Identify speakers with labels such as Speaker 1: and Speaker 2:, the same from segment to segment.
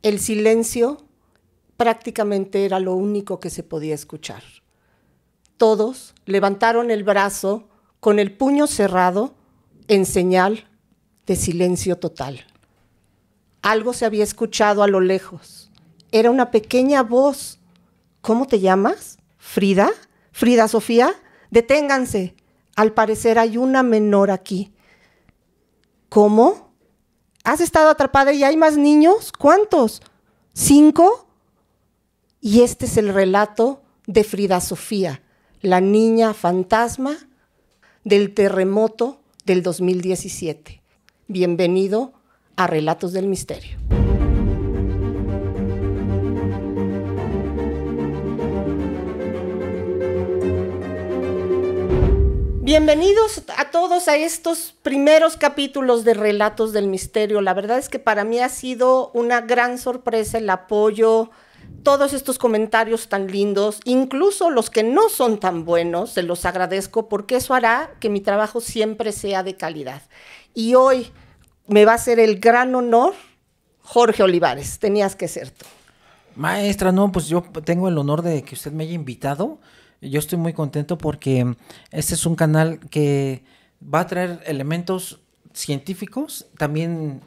Speaker 1: El silencio prácticamente era lo único que se podía escuchar. Todos levantaron el brazo con el puño cerrado en señal de silencio total. Algo se había escuchado a lo lejos. Era una pequeña voz. ¿Cómo te llamas? ¿Frida? ¿Frida Sofía? Deténganse. Al parecer hay una menor aquí. ¿Cómo? ¿Has estado atrapada y hay más niños? ¿Cuántos? ¿5? Y este es el relato de Frida Sofía, la niña fantasma del terremoto del 2017. Bienvenido a Relatos del Misterio. Bienvenidos a todos a estos primeros capítulos de Relatos del Misterio. La verdad es que para mí ha sido una gran sorpresa el apoyo, todos estos comentarios tan lindos, incluso los que no son tan buenos, se los agradezco porque eso hará que mi trabajo siempre sea de calidad. Y hoy me va a hacer el gran honor Jorge Olivares, tenías que ser tú.
Speaker 2: Maestra, no, pues yo tengo el honor de que usted me haya invitado. Yo estoy muy contento porque este es un canal que va a traer elementos científicos, también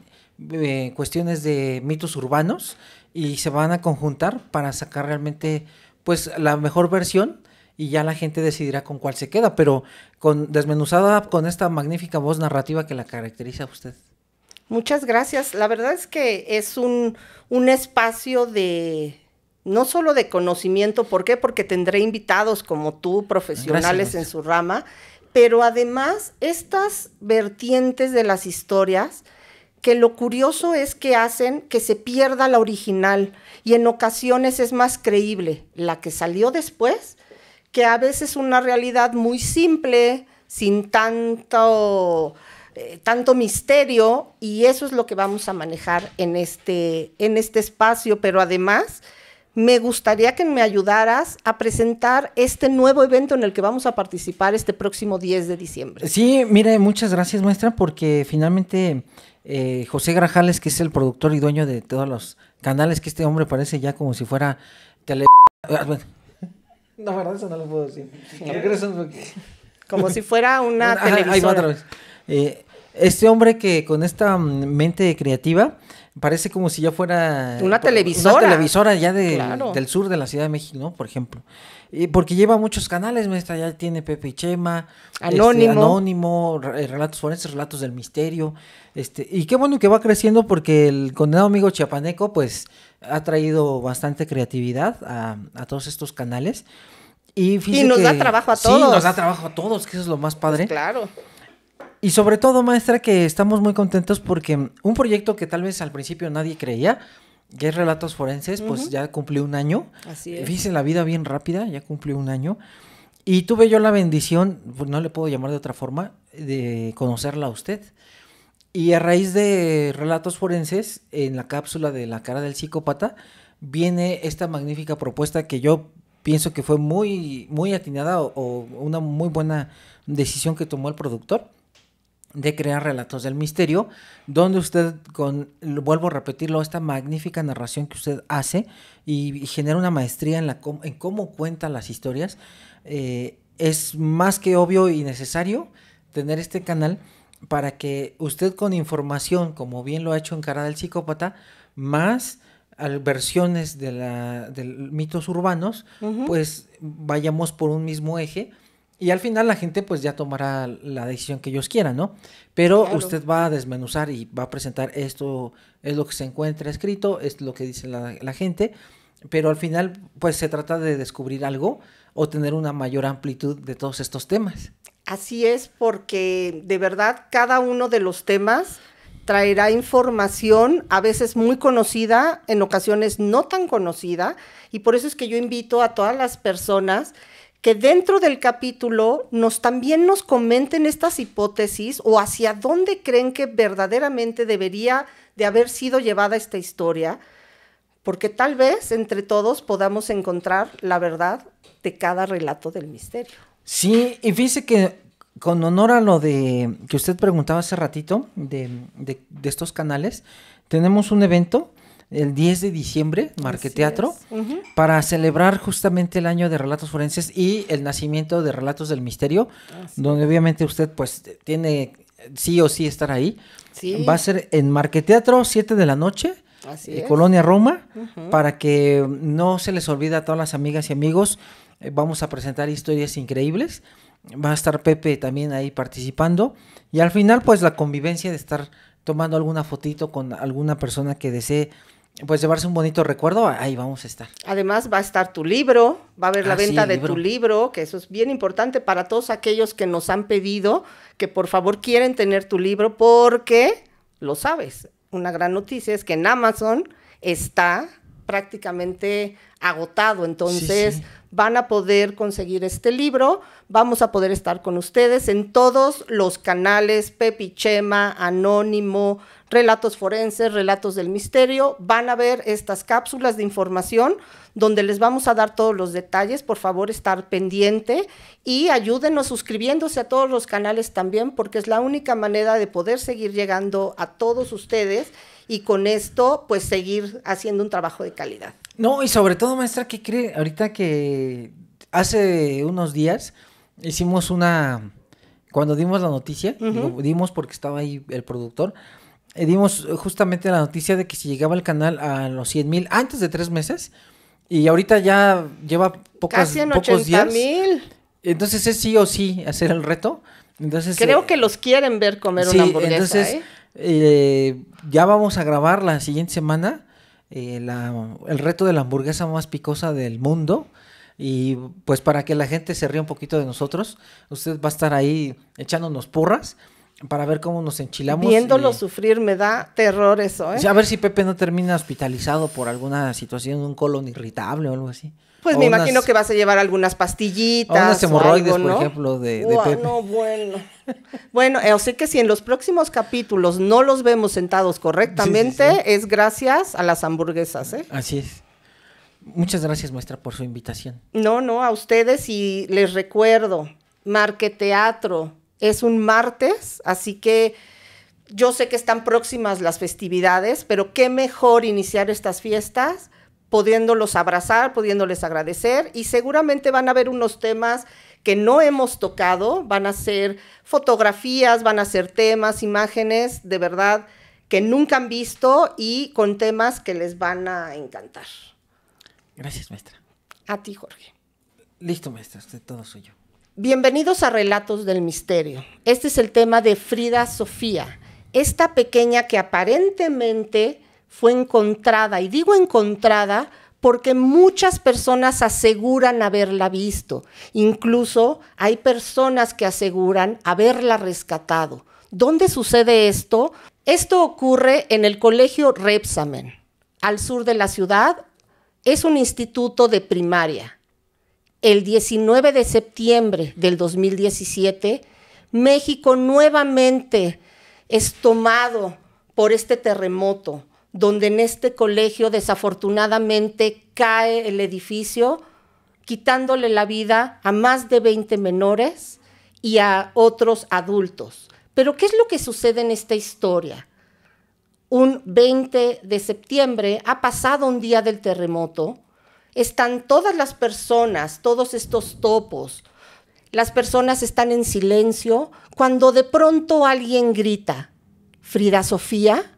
Speaker 2: cuestiones de mitos urbanos, y se van a conjuntar para sacar realmente pues la mejor versión, y ya la gente decidirá con cuál se queda, pero desmenuzada con esta magnífica voz narrativa que la caracteriza a usted.
Speaker 1: Muchas gracias. La verdad es que es un espacio de, no solo de conocimiento, ¿por qué? Porque tendré invitados como tú, profesionales en su rama, pero además estas vertientes de las historias, que lo curioso es que hacen que se pierda la original y en ocasiones es más creíble la que salió después, que a veces una realidad muy simple, sin tanto misterio, y eso es lo que vamos a manejar en este espacio, pero además me gustaría que me ayudaras a presentar este nuevo evento en el que vamos a participar este próximo 10 de diciembre.
Speaker 2: Sí, mire, muchas gracias, maestra, porque finalmente José Grajales, que es el productor y dueño de todos los canales, que este hombre parece ya como si fuera tele... No, verdad, eso no lo puedo decir.
Speaker 1: Como si fuera una televisora.
Speaker 2: Ahí va otra vez. Este hombre que con esta mente creativa parece como si ya fuera
Speaker 1: una televisora.
Speaker 2: Una televisora ya
Speaker 1: claro,
Speaker 2: del sur de la Ciudad de México, ¿no? Por ejemplo. Porque lleva muchos canales, maestra, ya tiene Pepe y Chema, Anónimo, Relatos Forenses, Relatos del Misterio, y qué bueno que va creciendo porque el condenado amigo chiapaneco, pues, ha traído bastante creatividad a todos estos canales. Y
Speaker 1: nos da trabajo a todos.
Speaker 2: Sí, nos da trabajo a todos, que eso es lo más padre.
Speaker 1: Pues claro.
Speaker 2: Y sobre todo, maestra, que estamos muy contentos porque un proyecto que tal vez al principio nadie creía, que es Relatos Forenses, pues ya cumplió un año.
Speaker 1: Así es.
Speaker 2: Fíjese, la vida bien rápida, ya cumplió un año. Y tuve yo la bendición, pues no le puedo llamar de otra forma, de conocerla a usted. Y a raíz de Relatos Forenses, en la cápsula de La Cara del Psicópata, viene esta magnífica propuesta que yo pienso que fue muy, muy atinada o una muy buena decisión que tomó el productor, de crear Relatos del Misterio, donde usted, vuelvo a repetirlo, esta magnífica narración que usted hace y genera una maestría en cómo cuenta las historias, es más que obvio y necesario tener este canal para que usted con información, como bien lo ha hecho en Cara del Psicópata, más versiones del mitos urbanos, pues vayamos por un mismo eje. Y al final la gente pues ya tomará la decisión que ellos quieran, ¿no? Pero claro, usted va a desmenuzar y va a presentar esto es lo que se encuentra escrito, es lo que dice la gente, pero al final pues se trata de descubrir algo o tener una mayor amplitud de todos estos temas.
Speaker 1: Así es, porque de verdad cada uno de los temas traerá información, a veces muy conocida, en ocasiones no tan conocida, y por eso es que yo invito a todas las personas que dentro del capítulo también nos comenten estas hipótesis o hacia dónde creen que verdaderamente debería de haber sido llevada esta historia, porque tal vez entre todos podamos encontrar la verdad de cada relato del misterio.
Speaker 2: Sí, y fíjese que con honor a lo de que usted preguntaba hace ratito de estos canales, tenemos un evento el 10 de diciembre, Marqueteatro,
Speaker 1: Uh-huh.
Speaker 2: para celebrar justamente el año de Relatos Forenses y el nacimiento de Relatos del Misterio, donde obviamente usted pues tiene sí o sí estar ahí.
Speaker 1: Sí.
Speaker 2: Va a ser en Marqueteatro, 7 de la noche,
Speaker 1: Así es.
Speaker 2: Colonia Roma,
Speaker 1: Uh-huh.
Speaker 2: para que no se les olvide a todas las amigas y amigos. Vamos a presentar historias increíbles. Va a estar Pepe también ahí participando. Y al final, pues la convivencia de estar tomando alguna fotito con alguna persona que desee pues llevarse un bonito recuerdo, ahí vamos a estar.
Speaker 1: Además va a estar tu libro, va a haber la venta
Speaker 2: sí,
Speaker 1: de tu libro, que eso es bien importante para todos aquellos que nos han pedido que por favor quieren tener tu libro, porque, lo sabes, una gran noticia es que en Amazon está prácticamente agotado, entonces
Speaker 2: Sí.
Speaker 1: van a poder conseguir este libro, vamos a poder estar con ustedes en todos los canales, Pepi Chema, Anónimo, Relatos Forenses, Relatos del Misterio, van a ver estas cápsulas de información donde les vamos a dar todos los detalles, por favor estar pendiente y ayúdenos suscribiéndose a todos los canales también, porque es la única manera de poder seguir llegando a todos ustedes y con esto pues seguir haciendo un trabajo de calidad.
Speaker 2: No, y sobre todo, maestra, ¿qué cree? Ahorita que hace unos días hicimos cuando dimos la noticia, dimos porque estaba ahí el productor, dimos justamente la noticia de que si llegaba el canal a los 100,000 antes de 3 meses, y ahorita ya lleva
Speaker 1: casi en
Speaker 2: pocos
Speaker 1: 80,000.
Speaker 2: Entonces es sí o sí hacer el reto. Entonces
Speaker 1: creo que los quieren ver comer una hamburguesa.
Speaker 2: Entonces, ya vamos a grabar la siguiente semana el reto de la hamburguesa más picosa del mundo. Y pues para que la gente se ría un poquito de nosotros, usted va a estar ahí echándonos porras para ver cómo nos enchilamos.
Speaker 1: Viéndolo sufrir me da terror eso, ¿eh?
Speaker 2: A ver si Pepe no termina hospitalizado por alguna situación, un colon irritable o algo así.
Speaker 1: Pues me imagino que vas a llevar algunas pastillitas.
Speaker 2: O unas hemorroides,
Speaker 1: o algo, ¿no?
Speaker 2: por ejemplo, de Pepe.
Speaker 1: No, bueno. Bueno, o sea que si en los próximos capítulos no los vemos sentados correctamente,
Speaker 2: sí.
Speaker 1: es gracias a las hamburguesas, ¿eh?
Speaker 2: Así es. Muchas gracias, maestra, por su invitación.
Speaker 1: No, a ustedes, y les recuerdo, Marqueteatro es un martes, así que yo sé que están próximas las festividades, pero qué mejor iniciar estas fiestas pudiéndolos abrazar, pudiéndoles agradecer, y seguramente van a haber unos temas que no hemos tocado, van a ser fotografías, van a ser temas, imágenes, de verdad, que nunca han visto y con temas que les van a encantar.
Speaker 2: Gracias, maestra.
Speaker 1: A ti, Jorge.
Speaker 2: Listo, maestra, usted todo suyo.
Speaker 1: Bienvenidos a Relatos del Misterio. Este es el tema de Frida Sofía, esta pequeña que aparentemente fue encontrada, y digo encontrada porque muchas personas aseguran haberla visto. Incluso hay personas que aseguran haberla rescatado. ¿Dónde sucede esto? Esto ocurre en el Colegio Rebsamen, al sur de la ciudad. Es un instituto de primaria. El 19 de septiembre del 2017, México nuevamente es tomado por este terremoto, donde en este colegio desafortunadamente cae el edificio, quitándole la vida a más de 20 menores y a otros adultos. Pero ¿qué es lo que sucede en esta historia? Un 20 de septiembre, ha pasado un día del terremoto, están todas las personas, todos estos topos, las personas están en silencio, cuando de pronto alguien grita, Frida Sofía.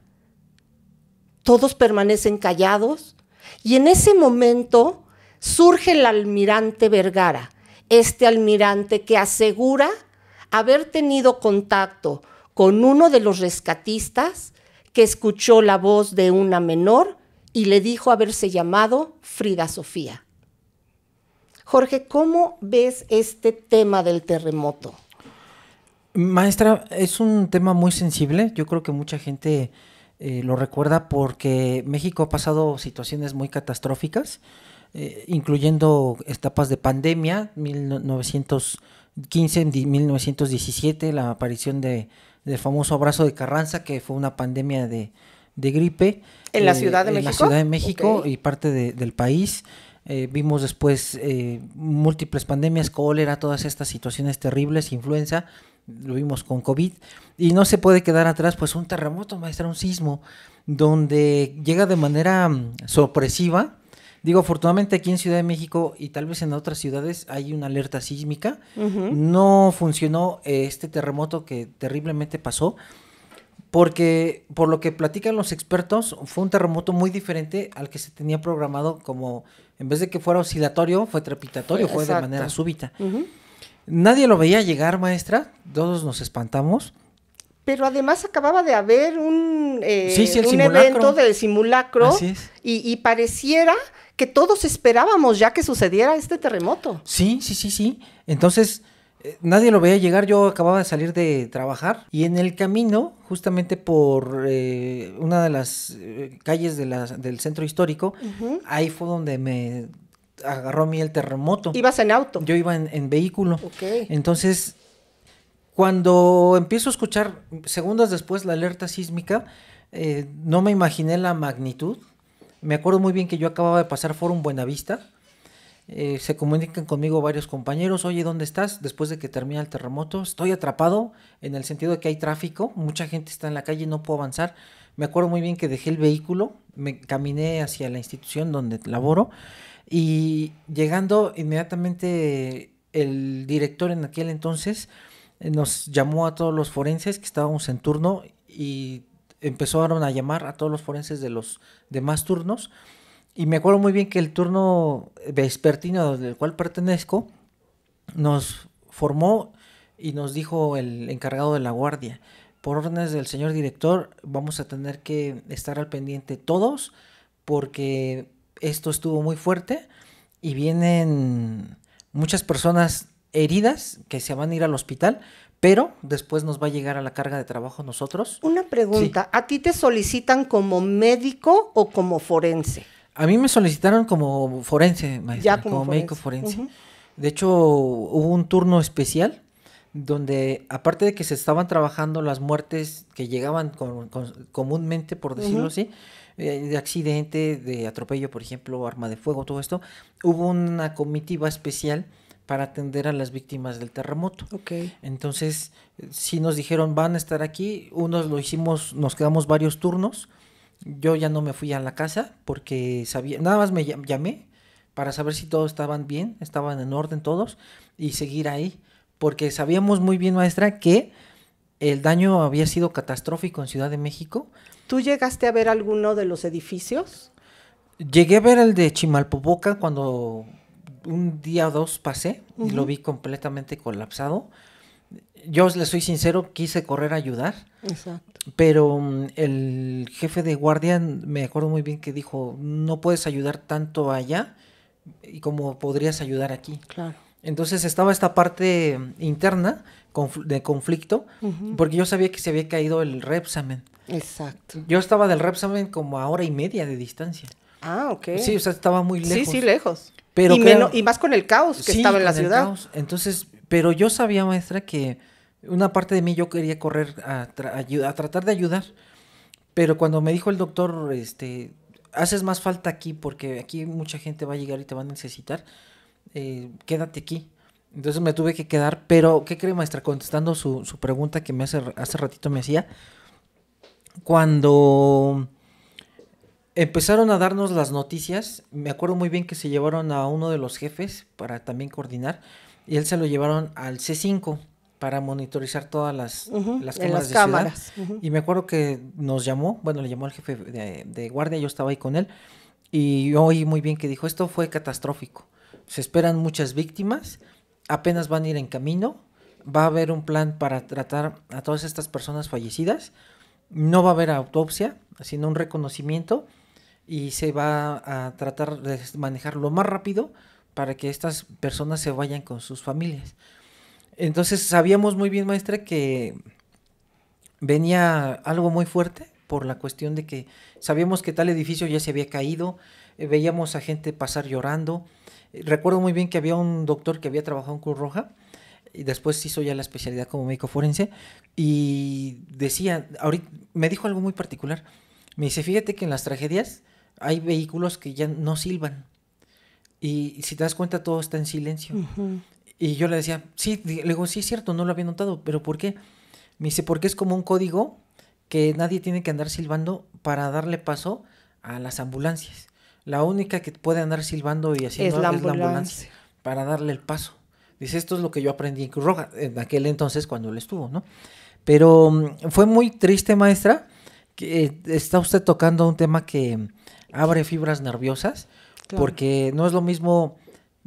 Speaker 1: Todos permanecen callados y en ese momento surge el almirante Vergara, este almirante que asegura haber tenido contacto con uno de los rescatistas que escuchó la voz de una menor y le dijo haberse llamado Frida Sofía. Jorge, ¿cómo ves este tema del terremoto?
Speaker 2: Maestra, es un tema muy sensible. Yo creo que mucha gente lo recuerda porque México ha pasado situaciones muy catastróficas, incluyendo etapas de pandemia, 1915, 1917, la aparición del famoso abrazo de Carranza, que fue una pandemia de gripe.
Speaker 1: ¿En la Ciudad de México?
Speaker 2: En la Ciudad de México,
Speaker 1: okay.
Speaker 2: Y parte del país. Vimos después múltiples pandemias, cólera, todas estas situaciones terribles, influenza, lo vimos con COVID, y no se puede quedar atrás pues un terremoto, maestra, un sismo. donde llega de manera sorpresiva. Digo, afortunadamente aquí en Ciudad de México y tal vez en otras ciudades hay una alerta sísmica. No funcionó este terremoto que terriblemente pasó, porque por lo que platican los expertos, fue un terremoto muy diferente al que se tenía programado, como en vez de que fuera oscilatorio, fue trepidatorio, fue de manera súbita. Nadie lo veía llegar, maestra, todos nos espantamos.
Speaker 1: Pero además acababa de haber un
Speaker 2: simulacro.
Speaker 1: Evento de simulacro.
Speaker 2: Así es.
Speaker 1: Y pareciera que todos esperábamos ya que sucediera este terremoto.
Speaker 2: Sí. Entonces, nadie lo veía llegar. Yo acababa de salir de trabajar y en el camino, justamente por una de las calles del centro histórico, ahí fue donde me agarró a mí el terremoto.
Speaker 1: ¿Ibas en auto?
Speaker 2: Yo iba en vehículo.
Speaker 1: Okay.
Speaker 2: Entonces, cuando empiezo a escuchar segundos después la alerta sísmica, no me imaginé la magnitud. Me acuerdo muy bien que yo acababa de pasar Forum Buenavista. Se comunican conmigo varios compañeros. Oye, ¿dónde estás? Después de que termina el terremoto, estoy atrapado en el sentido de que hay tráfico. Mucha gente está en la calle, no puedo avanzar. Me acuerdo muy bien que dejé el vehículo, me caminé hacia la institución donde laboro y llegando inmediatamente el director en aquel entonces nos llamó a todos los forenses que estábamos en turno y empezaron a llamar a todos los forenses de los demás turnos. Y me acuerdo muy bien que el turno vespertino del cual pertenezco nos formó y nos dijo el encargado de la guardia: por órdenes del señor director vamos a tener que estar al pendiente todos porque esto estuvo muy fuerte y vienen muchas personas heridas que se van a ir al hospital, pero después nos va a llegar a la carga de trabajo nosotros.
Speaker 1: Una pregunta, sí. ¿A ti te solicitan como médico o como forense?
Speaker 2: A mí me solicitaron como forense, maestra,
Speaker 1: ya
Speaker 2: como médico forense. De hecho, hubo un turno especial donde, aparte de que se estaban trabajando las muertes que llegaban comúnmente, por decirlo así, de accidente, de atropello, por ejemplo, arma de fuego, todo esto, hubo una comitiva especial para atender a las víctimas del terremoto.
Speaker 1: Okay.
Speaker 2: Entonces, sí nos dijeron, van a estar aquí. Unos lo hicimos, nos quedamos varios turnos. Yo ya no me fui a la casa porque sabía, nada más me llamé para saber si todos estaban bien, estaban en orden todos y seguir ahí, porque sabíamos muy bien, maestra, que el daño había sido catastrófico en Ciudad de México.
Speaker 1: ¿Tú llegaste a ver alguno de los edificios?
Speaker 2: Llegué a ver el de Chimalpopoca cuando un día o dos pasé y lo vi completamente colapsado. Yo les soy sincero, quise correr a ayudar.
Speaker 1: Exacto.
Speaker 2: Pero el jefe de guardia, me acuerdo muy bien que dijo, no puedes ayudar tanto allá y como podrías ayudar aquí.
Speaker 1: Claro.
Speaker 2: Entonces estaba esta parte interna de conflicto, porque yo sabía que se había caído el Repsamen.
Speaker 1: Exacto.
Speaker 2: Yo estaba del Repsamen como a 1:30 de distancia.
Speaker 1: Ah, ok.
Speaker 2: Sí, o sea, estaba muy lejos.
Speaker 1: Sí, lejos.
Speaker 2: Pero
Speaker 1: y más con el caos que estaba en la ciudad.
Speaker 2: Caos. Entonces, pero yo sabía, maestra, que una parte de mí yo quería correr a tratar de ayudar. Pero cuando me dijo el doctor, haces más falta aquí porque aquí mucha gente va a llegar y te va a necesitar, quédate aquí. Entonces me tuve que quedar, pero ¿qué cree, maestra? Contestando su pregunta que me hace ratito me hacía, cuando empezaron a darnos las noticias, me acuerdo muy bien que se llevaron a uno de los jefes para también coordinar, y él se lo llevaron al C5 para monitorizar todas las cámaras de cámaras. Ciudad. Y me acuerdo que nos llamó, bueno, le llamó al jefe de guardia, yo estaba ahí con él, y yo oí muy bien que dijo, esto fue catastrófico, se esperan muchas víctimas, apenas van a ir en camino, va a haber un plan para tratar a todas estas personas fallecidas, no va a haber autopsia, sino un reconocimiento, y se va a tratar de manejar lo más rápido para que estas personas se vayan con sus familias. Entonces sabíamos muy bien, maestra, que venía algo muy fuerte por la cuestión de que sabíamos que tal edificio ya se había caído, veíamos a gente pasar llorando. Recuerdo muy bien que había un doctor que había trabajado en Cruz Roja y después hizo ya la especialidad como médico forense y decía, ahorita me dijo algo muy particular. Me dice, fíjate que en las tragedias hay vehículos que ya no silban y si te das cuenta todo está en silencio. Y yo le decía, sí, le digo, sí es cierto, no lo había notado, pero ¿por qué? Me dice, porque es como un código que nadie tiene que andar silbando para darle paso a las ambulancias. La única que puede andar silbando y haciendo
Speaker 1: Es la
Speaker 2: es la ambulancia
Speaker 1: ambulancia.
Speaker 2: para darle el paso. Dice, esto es lo que yo aprendí en Cruz Roja, en aquel entonces cuando él estuvo, ¿no? Pero fue muy triste, maestra, que está usted tocando un tema que abre fibras nerviosas,
Speaker 1: Claro.
Speaker 2: porque no es lo mismo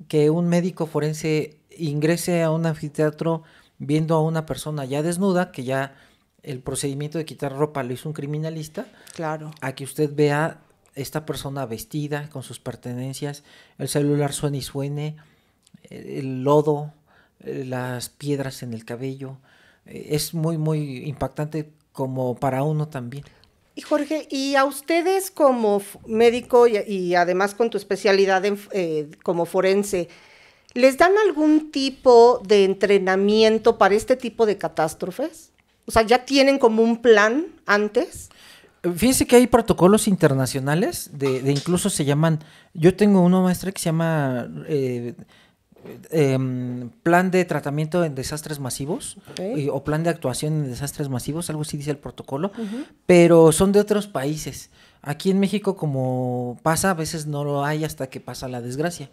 Speaker 2: que un médico forense ingrese a un anfiteatro viendo a una persona ya desnuda, que ya el procedimiento de quitar ropa lo hizo un criminalista,
Speaker 1: Claro.
Speaker 2: a que usted vea esta persona vestida con sus pertenencias, el celular suene y suene, el lodo, las piedras en el cabello. Es muy, muy impactante como para uno también.
Speaker 1: Y Jorge, y a ustedes como médico y además con tu especialidad como forense, ¿les dan algún tipo de entrenamiento para este tipo de catástrofes? O sea, ¿ya tienen como un plan antes?
Speaker 2: Fíjense que hay protocolos internacionales, de incluso se llaman, yo tengo uno, maestra, que se llama plan de tratamiento en desastres masivos,
Speaker 1: Okay.
Speaker 2: o plan de actuación en desastres masivos, algo así dice el protocolo, pero son de otros países. Aquí en México, como pasa, a veces no lo hay hasta que pasa la desgracia.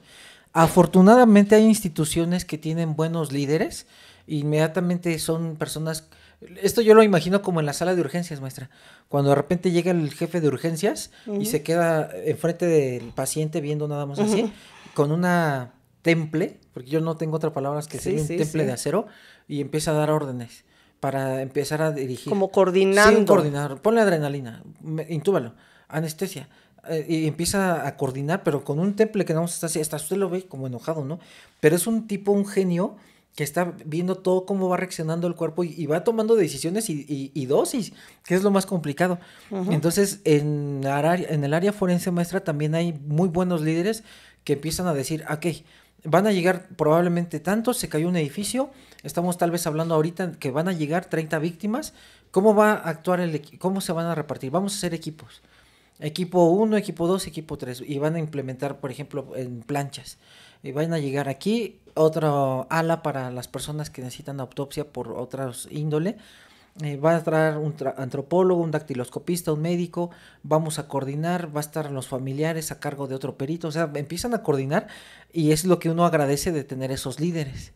Speaker 2: Afortunadamente hay instituciones que tienen buenos líderes, inmediatamente son personas, esto yo lo imagino como en la sala de urgencias, maestra, cuando de repente llega el jefe de urgencias y se queda enfrente del paciente viendo nada más así, con una temple, porque yo no tengo otra palabra que sería un temple de acero, y empieza a dar órdenes para empezar a dirigir.
Speaker 1: Como coordinando.
Speaker 2: Sí, un coordinador. Ponle adrenalina, intúbalo, anestesia. Y empieza a coordinar, pero con un temple que no está así, hasta usted lo ve como enojado, ¿no? Pero es un tipo, un genio, que está viendo todo cómo va reaccionando el cuerpo y va tomando decisiones y dosis, que es lo más complicado. Entonces, en el área forense, maestra, también hay muy buenos líderes que empiezan a decir, ok, van a llegar probablemente tantos, se cayó un edificio, estamos tal vez hablando ahorita que van a llegar 30 víctimas, ¿cómo va a actuar cómo se van a repartir? Vamos a hacer equipos. Equipo 1, equipo 2, equipo 3, y van a implementar, por ejemplo, en planchas. Y van a llegar aquí otra ala para las personas que necesitan autopsia por otras índole. Va a traer un antropólogo, un dactiloscopista, un médico, vamos a coordinar, va a estar los familiares a cargo de otro perito, o sea, empiezan a coordinar y es lo que uno agradece de tener esos líderes.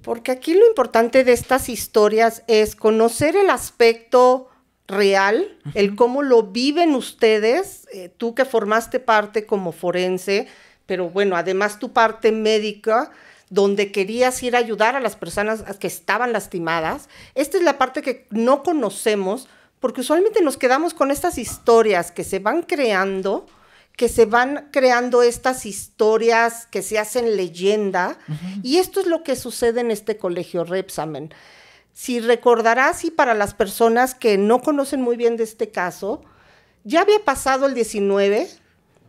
Speaker 1: Porque aquí lo importante de estas historias es conocer el aspecto real, el cómo lo viven ustedes, tú que formaste parte como forense, pero bueno, además tu parte médica, donde querías ir a ayudar a las personas que estaban lastimadas. Esta es la parte que no conocemos, porque usualmente nos quedamos con estas historias que se van creando estas historias que se hacen leyenda, y esto es lo que sucede en este colegio Rebsamen. Si recordarás, y para las personas que no conocen muy bien de este caso, ya había pasado el 19,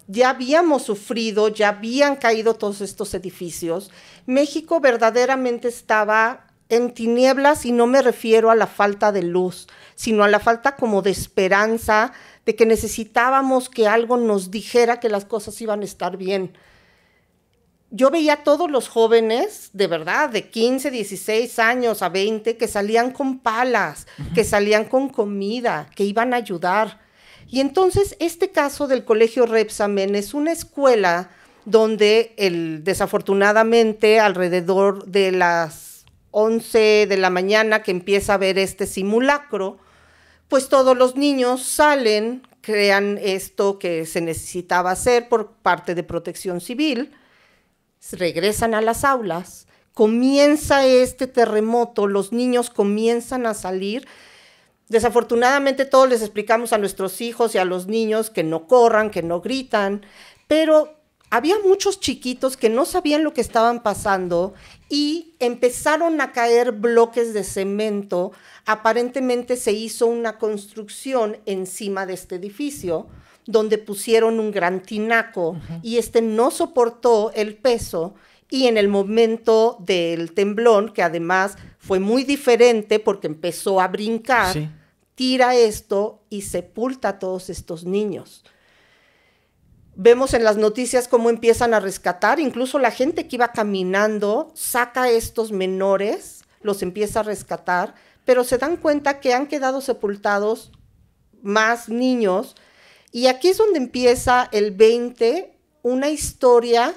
Speaker 1: ya habíamos sufrido, ya habían caído todos estos edificios. México verdaderamente estaba en tinieblas, y no me refiero a la falta de luz, sino a la falta como de esperanza, de que necesitábamos que algo nos dijera que las cosas iban a estar bien. Yo veía a todos los jóvenes, de verdad, de 15, 16 años a 20, que salían con palas, que salían con comida, que iban a ayudar. Y entonces este caso del colegio Rebsamen es una escuela donde desafortunadamente alrededor de las 11 de la mañana que empieza a ver este simulacro, pues todos los niños salen, crean esto que se necesitaba hacer por parte de Protección Civil, regresan a las aulas, comienza este terremoto, los niños comienzan a salir. Desafortunadamente todos les explicamos a nuestros hijos y a los niños que no corran, que no gritan, pero había muchos chiquitos que no sabían lo que estaban pasando y empezaron a caer bloques de cemento. Aparentemente se hizo una construcción encima de este edificio donde pusieron un gran tinaco y no soportó el peso, y en el momento del temblón, que además fue muy diferente porque empezó a brincar, sí, tira esto y sepulta a todos estos niños. Vemos en las noticias cómo empiezan a rescatar, incluso la gente que iba caminando saca a estos menores, los empieza a rescatar, pero se dan cuenta que han quedado sepultados más niños. Y aquí es donde empieza el 20, una historia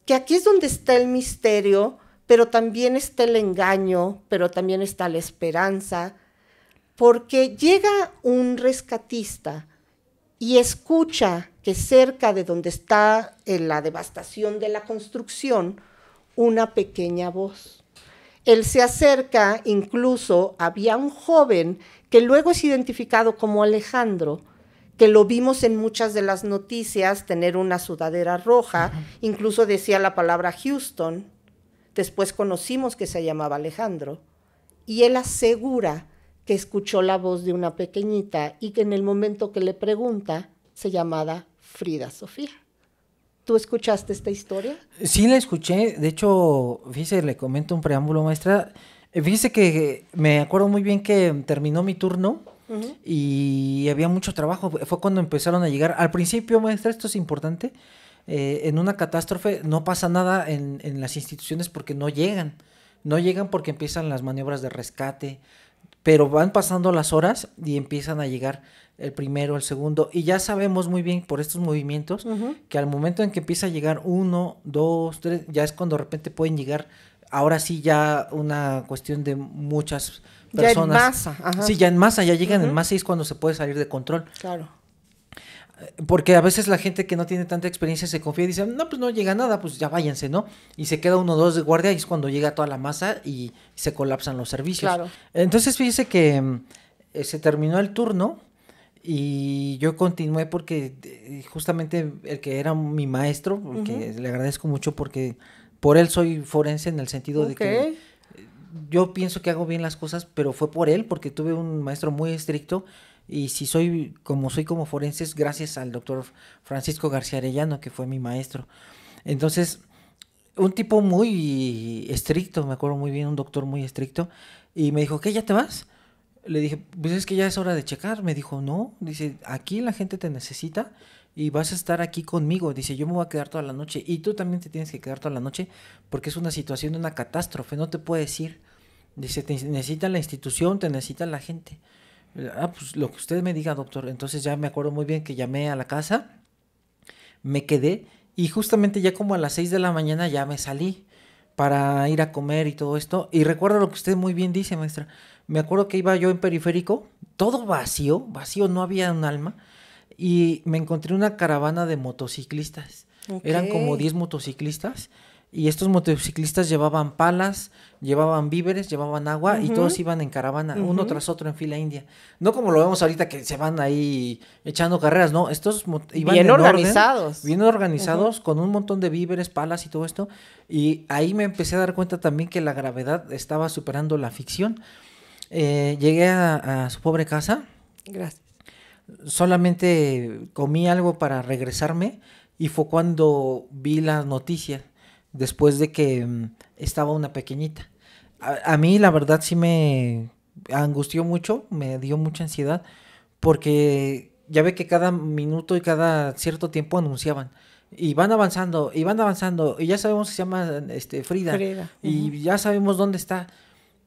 Speaker 1: que aquí es donde está el misterio, pero también está el engaño, pero también está la esperanza, porque llega un rescatista y escucha que cerca de donde está la devastación de la construcción, una pequeña voz. Él se acerca, incluso había un joven que luego es identificado como Alejandro, que lo vimos en muchas de las noticias, tener una sudadera roja, incluso decía la palabra Houston. Después conocimos que se llamaba Alejandro. Y él asegura que escuchó la voz de una pequeñita y que en el momento que le pregunta, se llamaba Frida Sofía. ¿Tú escuchaste esta historia?
Speaker 2: Sí, la escuché. De hecho, fíjese, le comento un preámbulo, maestra. Fíjese que me acuerdo muy bien que terminó mi turno y había mucho trabajo. Fue cuando empezaron a llegar. Al principio, maestra, esto es importante. En una catástrofe no pasa nada en las instituciones porque no llegan. No llegan porque empiezan las maniobras de rescate. Pero van pasando las horas y empiezan a llegar el primero, el segundo, y ya sabemos muy bien por estos movimientos que al momento en que empieza a llegar 1, 2, 3, ya es cuando de repente pueden llegar, ahora sí ya una cuestión de muchas personas.
Speaker 1: Ya en masa. Ajá.
Speaker 2: Sí, ya en masa, ya llegan en masa y es cuando se puede salir de control.
Speaker 1: Claro.
Speaker 2: Porque a veces la gente que no tiene tanta experiencia se confía y dice, no, pues no llega nada, pues ya váyanse, ¿no? Y se queda 1 o 2 de guardia y es cuando llega toda la masa y se colapsan los servicios.
Speaker 1: Claro.
Speaker 2: Entonces fíjese que se terminó el turno y yo continué porque justamente el que era mi maestro, que le agradezco mucho porque por él soy forense en el sentido de que yo pienso que hago bien las cosas, pero fue por él porque tuve un maestro muy estricto. Y si soy como forense es gracias al doctor Francisco García Arellano, que fue mi maestro. Entonces, un tipo muy estricto, me acuerdo muy bien, un doctor muy estricto, y me dijo, ¿qué, ya te vas? Le dije, pues es que ya es hora de checar. Me dijo, no, dice, aquí la gente te necesita y vas a estar aquí conmigo. Dice, yo me voy a quedar toda la noche y tú también te tienes que quedar toda la noche porque es una situación, una catástrofe, no te puedes ir. Dice, te necesita la institución, te necesita la gente. Pues lo que usted me diga, doctor. Entonces ya me acuerdo muy bien que llamé a la casa, me quedé y justamente ya como a las 6 de la mañana ya me salí para ir a comer y todo esto. Y recuerdo lo que usted muy bien dice, maestra. Me acuerdo que iba yo en periférico, todo vacío, no había un alma. Y me encontré una caravana de motociclistas. Eran como 10 motociclistas. Y estos motociclistas llevaban palas, llevaban víveres, llevaban agua y todos iban en caravana, uno tras otro en fila india. No como lo vemos ahorita que se van ahí echando carreras, no, estos iban
Speaker 1: bien
Speaker 2: en
Speaker 1: organizados.
Speaker 2: Orden, bien organizados, con un montón de víveres, palas y todo esto. Y ahí me empecé a dar cuenta también que la gravedad estaba superando la ficción. Llegué a su pobre casa.
Speaker 1: Gracias.
Speaker 2: Solamente comí algo para regresarme y fue cuando vi las noticias. Después de que estaba una pequeñita. A mí la verdad sí me angustió mucho, me dio mucha ansiedad, porque ya ve que cada minuto y cada cierto tiempo anunciaban, y van avanzando, y ya sabemos que se llama Frida. Y ya sabemos dónde está.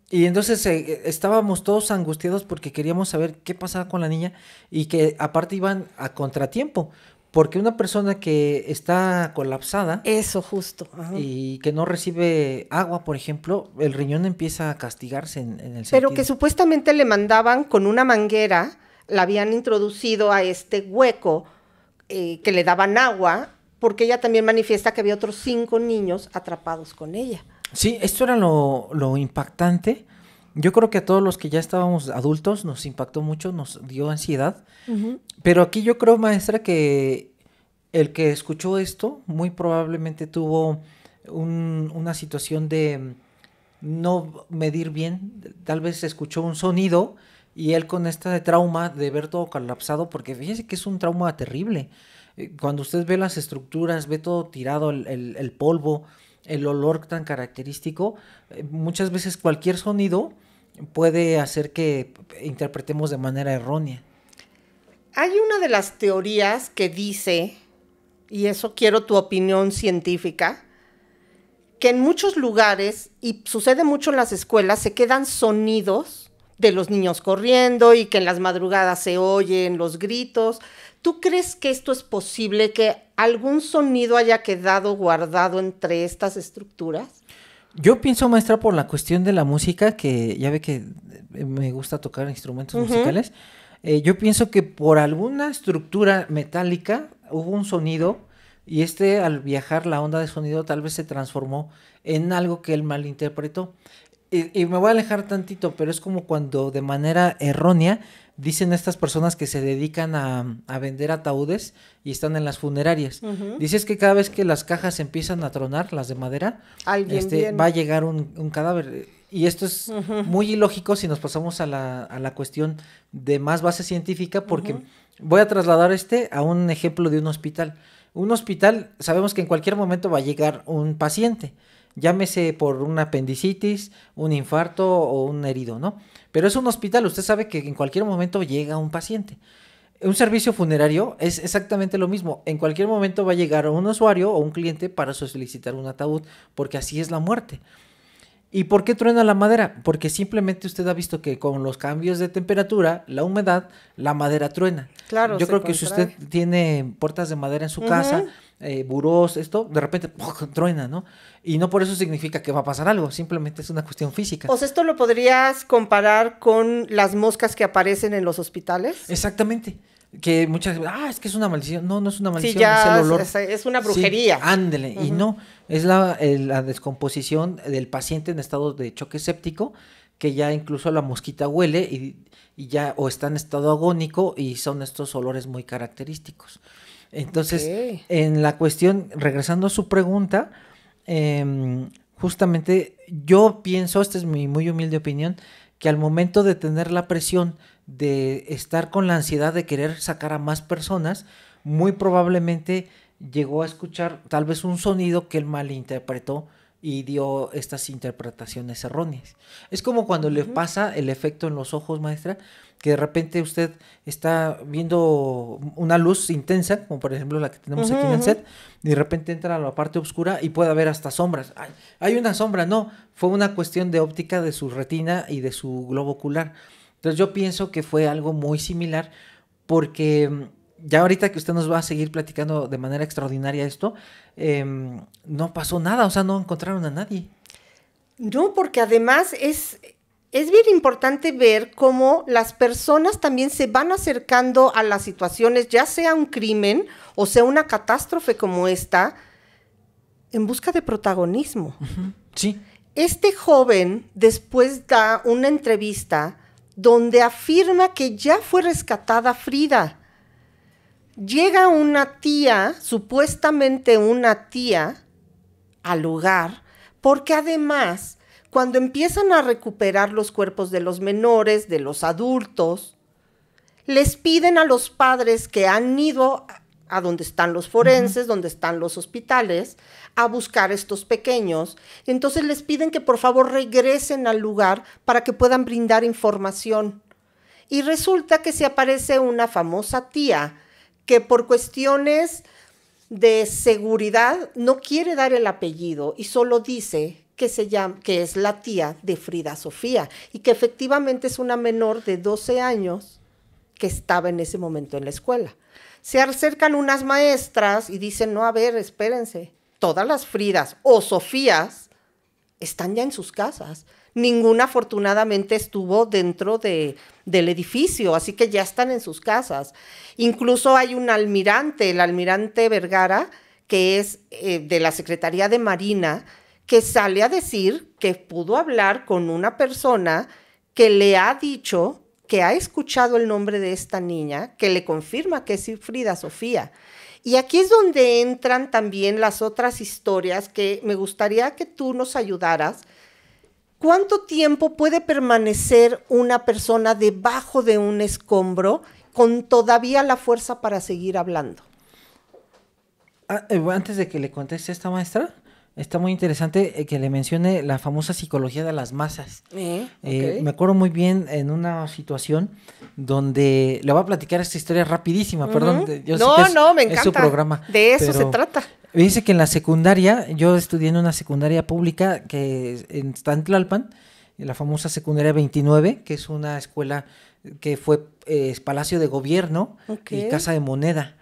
Speaker 2: Y entonces estábamos todos angustiados porque queríamos saber qué pasaba con la niña, y que aparte iban a contratiempo. Porque una persona que está colapsada...
Speaker 1: Eso justo.
Speaker 2: Ajá. Y que no recibe agua, por ejemplo, el riñón empieza a castigarse en el sentido.
Speaker 1: Pero que supuestamente le mandaban con una manguera, la habían introducido a este hueco que le daban agua, porque ella también manifiesta que había otros 5 niños atrapados con ella.
Speaker 2: Sí, esto era lo impactante. Yo creo que a todos los que ya estábamos adultos nos impactó mucho, nos dio ansiedad. Pero aquí yo creo, maestra, que el que escuchó esto muy probablemente tuvo una situación de no medir bien. Tal vez escuchó un sonido y él con este trauma de ver todo colapsado, porque fíjese que es un trauma terrible. Cuando usted ve las estructuras, ve todo tirado, el polvo, el olor tan característico, muchas veces cualquier sonido puede hacer que interpretemos de manera errónea.
Speaker 1: Hay una de las teorías que dice, y eso quiero tu opinión científica, que en muchos lugares, y sucede mucho en las escuelas, se quedan sonidos de los niños corriendo y que en las madrugadas se oyen los gritos. ¿Tú crees que esto es posible, que algún sonido haya quedado guardado entre estas estructuras?
Speaker 2: Yo pienso, maestra, por la cuestión de la música, que ya ve que me gusta tocar instrumentos musicales, yo pienso que por alguna estructura metálica hubo un sonido y al viajar la onda de sonido tal vez se transformó en algo que él malinterpretó. Y me voy a alejar tantito, pero es como cuando de manera errónea dicen estas personas que se dedican a vender ataúdes y están en las funerarias. Dices que cada vez que las cajas empiezan a tronar, las de madera, va a llegar un cadáver. Y esto es muy ilógico si nos pasamos a la cuestión de más base científica, porque voy a trasladar a un ejemplo de un hospital. Un hospital, sabemos que en cualquier momento va a llegar un paciente, llámese por una apendicitis, un infarto o un herido, ¿no? Pero es un hospital, usted sabe que en cualquier momento llega un paciente. Un servicio funerario es exactamente lo mismo. En cualquier momento va a llegar un usuario o un cliente para solicitar un ataúd, porque así es la muerte. ¿Y por qué truena la madera? Porque simplemente usted ha visto que con los cambios de temperatura, la humedad, la madera truena.
Speaker 1: Claro,
Speaker 2: yo creo que si usted tiene puertas de madera en su casa, burós, de repente truena, ¿no? Y no por eso significa que va a pasar algo, simplemente es una cuestión física.
Speaker 1: O sea, ¿esto lo podrías comparar con las moscas que aparecen en los hospitales?
Speaker 2: Exactamente. Que muchas veces, es que es una maldición. No, no es una maldición,
Speaker 1: sí, ya
Speaker 2: es el olor.
Speaker 1: Es una brujería.
Speaker 2: Sí, ándele, y no, es la descomposición del paciente en estado de choque séptico, que ya incluso la mosquita huele y ya o está en estado agónico y son estos olores muy característicos. Entonces, en la cuestión, regresando a su pregunta, justamente yo pienso, esta es mi muy humilde opinión, que al momento de tener la presión de estar con la ansiedad de querer sacar a más personas, muy probablemente llegó a escuchar tal vez un sonido que él malinterpretó y dio estas interpretaciones erróneas. Es como cuando le pasa el efecto en los ojos, maestra, que de repente usted está viendo una luz intensa, como por ejemplo la que tenemos aquí en el set, y de repente entra a la parte oscura y puede haber hasta sombras. ¡Ay, hay una sombra! No, fue una cuestión de óptica de su retina y de su globo ocular. Entonces yo pienso que fue algo muy similar, porque ya ahorita que usted nos va a seguir platicando de manera extraordinaria esto, no pasó nada, o sea, no encontraron a nadie.
Speaker 1: No, porque además es bien importante ver cómo las personas también se van acercando a las situaciones, ya sea un crimen o sea una catástrofe como esta, en busca de protagonismo.
Speaker 2: Sí.
Speaker 1: Este joven después da una entrevista donde afirma que ya fue rescatada Frida. Llega una tía, supuestamente una tía, al lugar, porque además, cuando empiezan a recuperar los cuerpos de los menores, de los adultos, les piden a los padres que han ido a donde están los forenses, donde están los hospitales, a buscar estos pequeños. Entonces les piden que por favor regresen al lugar para que puedan brindar información. Y resulta que se aparece una famosa tía que por cuestiones de seguridad no quiere dar el apellido y solo dice que es la tía de Frida Sofía y que efectivamente es una menor de 12 años que estaba en ese momento en la escuela. Se acercan unas maestras y dicen, no, a ver, espérense, todas las Fridas o Sofías están ya en sus casas. Ninguna afortunadamente estuvo dentro del edificio, así que ya están en sus casas. Incluso hay un almirante, el almirante Vergara, que es de la Secretaría de Marina, que sale a decir que pudo hablar con una persona que le ha dicho que ha escuchado el nombre de esta niña, que le confirma que es Frida Sofía. Y aquí es donde entran también las otras historias que me gustaría que tú nos ayudaras. ¿Cuánto tiempo puede permanecer una persona debajo de un escombro con todavía la fuerza para seguir hablando?
Speaker 2: Antes de que le conteste esta maestra, está muy interesante que le mencione la famosa psicología de las masas. Okay. Me acuerdo muy bien en una situación donde le voy a platicar esta historia rapidísima, perdón. Yo sé que
Speaker 1: me encanta.
Speaker 2: Es su programa.
Speaker 1: De eso se trata.
Speaker 2: Dice que en la secundaria, yo estudié en una secundaria pública que está en Tlalpan, la famosa secundaria 29, que es una escuela que fue Palacio de Gobierno y Casa de Moneda,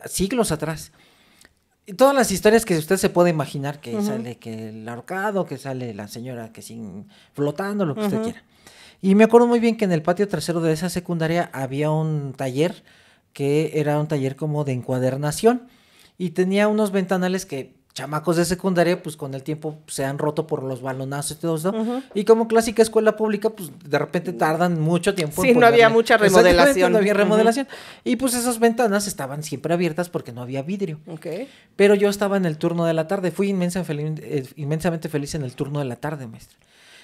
Speaker 2: siglos atrás. Y todas las historias que usted se puede imaginar, que sale que el ahorcado, que sale la señora que sin flotando, lo que usted quiera. Y me acuerdo muy bien que en el patio trasero de esa secundaria había un taller, que era un taller como de encuadernación, y tenía unos ventanales que chamacos de secundaria, pues con el tiempo se han roto por los balonazos y todo eso, y como clásica escuela pública, pues de repente tardan mucho tiempo.
Speaker 1: Sí, no había mucha remodelación.
Speaker 2: No había remodelación, y pues esas ventanas estaban siempre abiertas porque no había vidrio. Pero yo estaba en el turno de la tarde, fui inmensamente feliz en el turno de la tarde, maestra.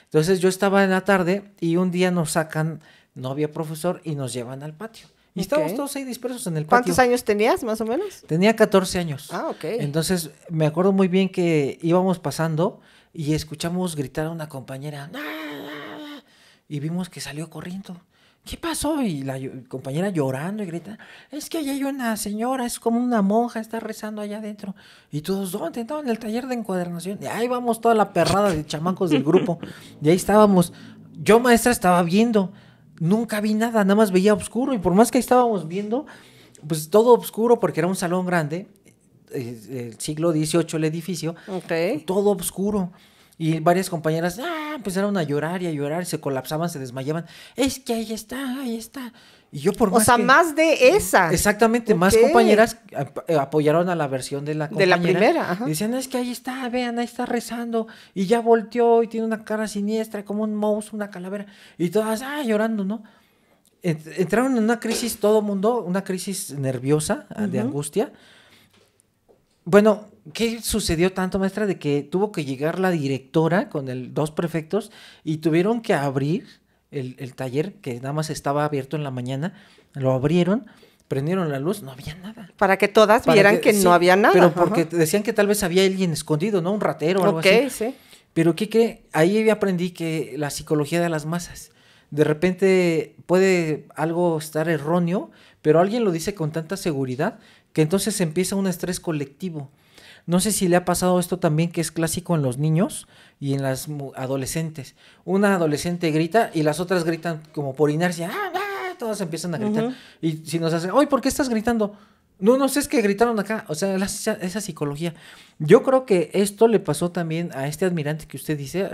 Speaker 2: Entonces yo estaba en la tarde y un día nos sacan, no había profesor, y nos llevan al patio. Y estábamos todos ahí dispersos en el patio.
Speaker 1: ¿Cuántos años tenías, más o menos?
Speaker 2: Tenía 14 años.
Speaker 1: Ah, ok.
Speaker 2: Entonces, me acuerdo muy bien que íbamos pasando y escuchamos gritar a una compañera. Y vimos que salió corriendo. ¿Qué pasó? Y la compañera llorando y grita, es que allá hay una señora, es como una monja, está rezando allá adentro. Y todos, ¿dónde? En el taller de encuadernación. Y ahí vamos toda la perrada de chamacos del grupo. Y ahí estábamos. Yo, maestra, estaba viendo. Nunca vi nada, nada más veía oscuro, y por más que estábamos viendo, pues todo oscuro, porque era un salón grande, el siglo XVIII el edificio, todo oscuro, y varias compañeras empezaron a llorar, y se colapsaban, se desmayaban, es que ahí está, y yo por más
Speaker 1: más de esa.
Speaker 2: Exactamente, más compañeras apoyaron a la versión de la compañera.
Speaker 1: De la primera, ajá.
Speaker 2: Decían, es que ahí está, vean, ahí está rezando, y ya volteó, y tiene una cara siniestra, como un monstruo, una calavera, y todas, llorando, ¿no? Entraron en una crisis todo mundo, una crisis nerviosa, de angustia. Bueno, ¿qué sucedió tanto, maestra? De que tuvo que llegar la directora con dos prefectos, y tuvieron que abrir el taller, que nada más estaba abierto en la mañana, lo abrieron, prendieron la luz, no había nada.
Speaker 1: Para que todas vieran que no había nada.
Speaker 2: Pero porque decían que tal vez había alguien escondido, ¿no? Un ratero o algo así.
Speaker 1: Sí.
Speaker 2: Pero ¿qué cree? Ahí aprendí que la psicología de las masas, de repente puede algo estar erróneo, pero alguien lo dice con tanta seguridad que entonces empieza un estrés colectivo. No sé si le ha pasado esto también, que es clásico en los niños y en las adolescentes. Una adolescente grita y las otras gritan como por inercia. Todas empiezan a gritar. Y si nos hacen, oye, ¿por qué estás gritando? No sé, es que gritaron acá. O sea, esa psicología. Yo creo que esto le pasó también a este admirante que usted dice.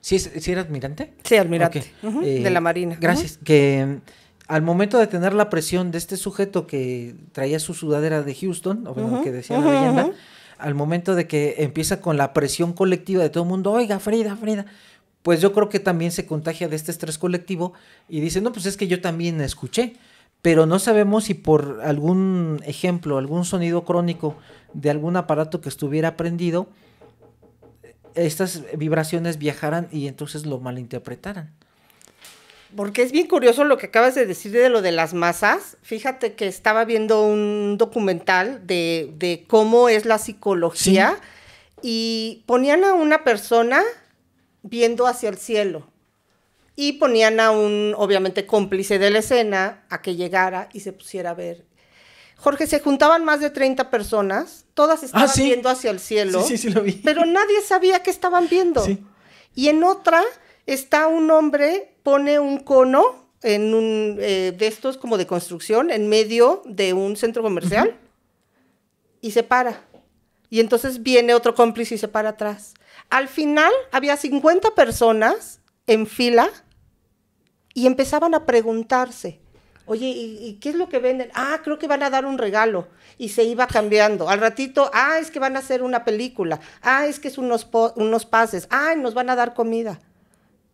Speaker 2: ¿Sí era admirante?
Speaker 1: Sí, almirante. Okay. De la Marina.
Speaker 2: Gracias. Que al momento de tener la presión de este sujeto que traía su sudadera de Houston, o bueno, que decía la leyenda, al momento de que empieza con la presión colectiva de todo el mundo, oiga, Frida, pues yo creo que también se contagia de este estrés colectivo y dice, no, pues es que yo también escuché, pero no sabemos si por algún ejemplo, algún sonido crónico de algún aparato que estuviera prendido, estas vibraciones viajaran y entonces lo malinterpretaran.
Speaker 1: Porque es bien curioso lo que acabas de decir de lo de las masas. Fíjate que estaba viendo un documental de cómo es la psicología, y ponían a una persona viendo hacia el cielo y ponían a un, obviamente, cómplice de la escena a que llegara y se pusiera a ver. Jorge, se juntaban más de 30 personas, todas estaban viendo hacia el cielo,
Speaker 2: sí, lo vi.
Speaker 1: Pero nadie sabía qué estaban viendo. Sí. Y en otra está un hombre, pone un cono en un de estos como de construcción en medio de un centro comercial y se para. Y entonces viene otro cómplice y se para atrás. Al final había 50 personas en fila y empezaban a preguntarse, oye, ¿y qué es lo que venden? Creo que van a dar un regalo. Y se iba cambiando. Al ratito, es que van a hacer una película. Es que es unos pases. Nos van a dar comida.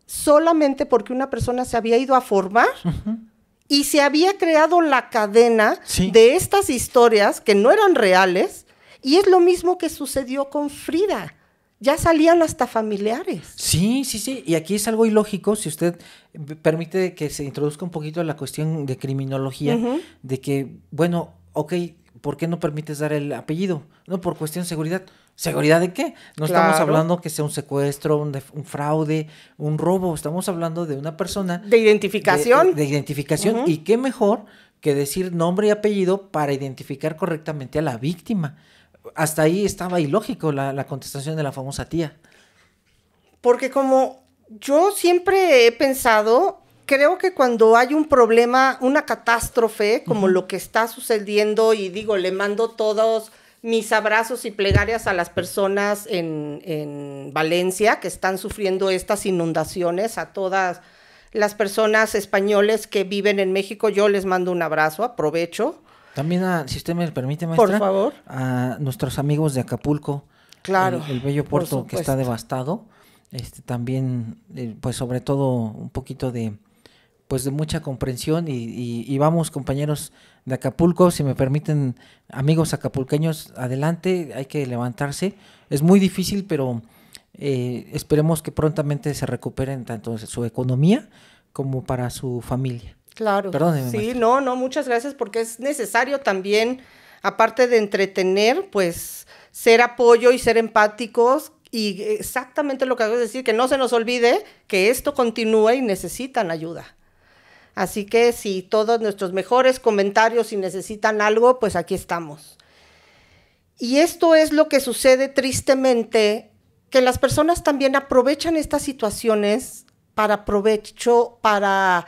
Speaker 1: Solamente porque una persona se había ido a formar y se había creado la cadena de estas historias que no eran reales. Y es lo mismo que sucedió con Frida. Ya salían hasta familiares.
Speaker 2: Sí. Y aquí es algo ilógico, si usted permite que se introduzca un poquito la cuestión de criminología, de que, bueno, ok, ¿por qué no permites dar el apellido? No, por cuestión de seguridad. ¿Seguridad de qué? No estamos hablando que sea un secuestro, un fraude, un robo. Estamos hablando de una persona.
Speaker 1: De identificación.
Speaker 2: De identificación. Y qué mejor que decir nombre y apellido para identificar correctamente a la víctima. Hasta ahí estaba ilógico la contestación de la famosa tía.
Speaker 1: Porque como yo siempre he pensado, creo que cuando hay un problema, una catástrofe, como lo que está sucediendo, y digo, le mando todos mis abrazos y plegarias a las personas en Valencia que están sufriendo estas inundaciones, a todas las personas españoles que viven en México, yo les mando un abrazo, aprovecho.
Speaker 2: También, si usted me permite, maestra,
Speaker 1: por favor,
Speaker 2: a nuestros amigos de Acapulco,
Speaker 1: claro,
Speaker 2: el bello puerto que está devastado, también, pues sobre todo un poquito de, pues de mucha comprensión y vamos, compañeros de Acapulco, si me permiten, amigos acapulqueños, adelante, hay que levantarse, es muy difícil, pero esperemos que prontamente se recuperen tanto su economía como para su familia.
Speaker 1: Claro.
Speaker 2: Perdóneme,
Speaker 1: sí,
Speaker 2: maestra.
Speaker 1: no, muchas gracias, porque es necesario también, aparte de entretener, pues ser apoyo y ser empáticos, y exactamente lo que acabo de decir, que no se nos olvide que esto continúa y necesitan ayuda. Así que si todos nuestros mejores comentarios, si necesitan algo, pues aquí estamos. Y esto es lo que sucede tristemente, que las personas también aprovechan estas situaciones para provecho, para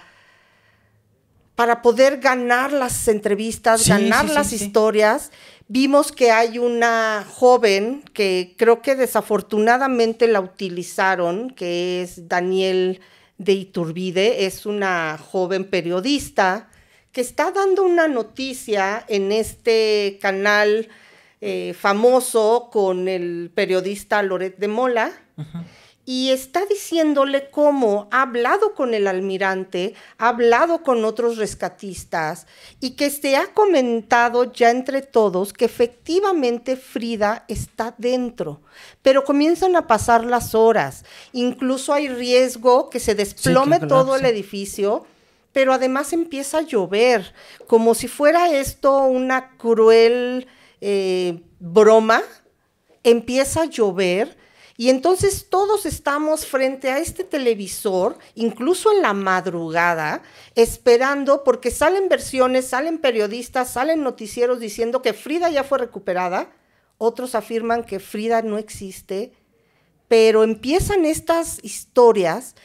Speaker 1: poder ganar las entrevistas, ganar las historias. Vimos que hay una joven que creo que desafortunadamente la utilizaron, que es Daniel de Iturbide, es una joven periodista que está dando una noticia en este canal famoso con el periodista Loret de Mola. Y está diciéndole cómo ha hablado con el almirante, ha hablado con otros rescatistas y que se ha comentado ya entre todos que efectivamente Frida está dentro, pero comienzan a pasar las horas, incluso hay riesgo que se desplome todo el edificio, pero además empieza a llover, como si fuera esto una cruel broma, empieza a llover. Y entonces todos estamos frente a este televisor, incluso en la madrugada, esperando, porque salen versiones, salen periodistas, salen noticieros diciendo que Frida ya fue recuperada, otros afirman que Frida no existe, pero empiezan estas historias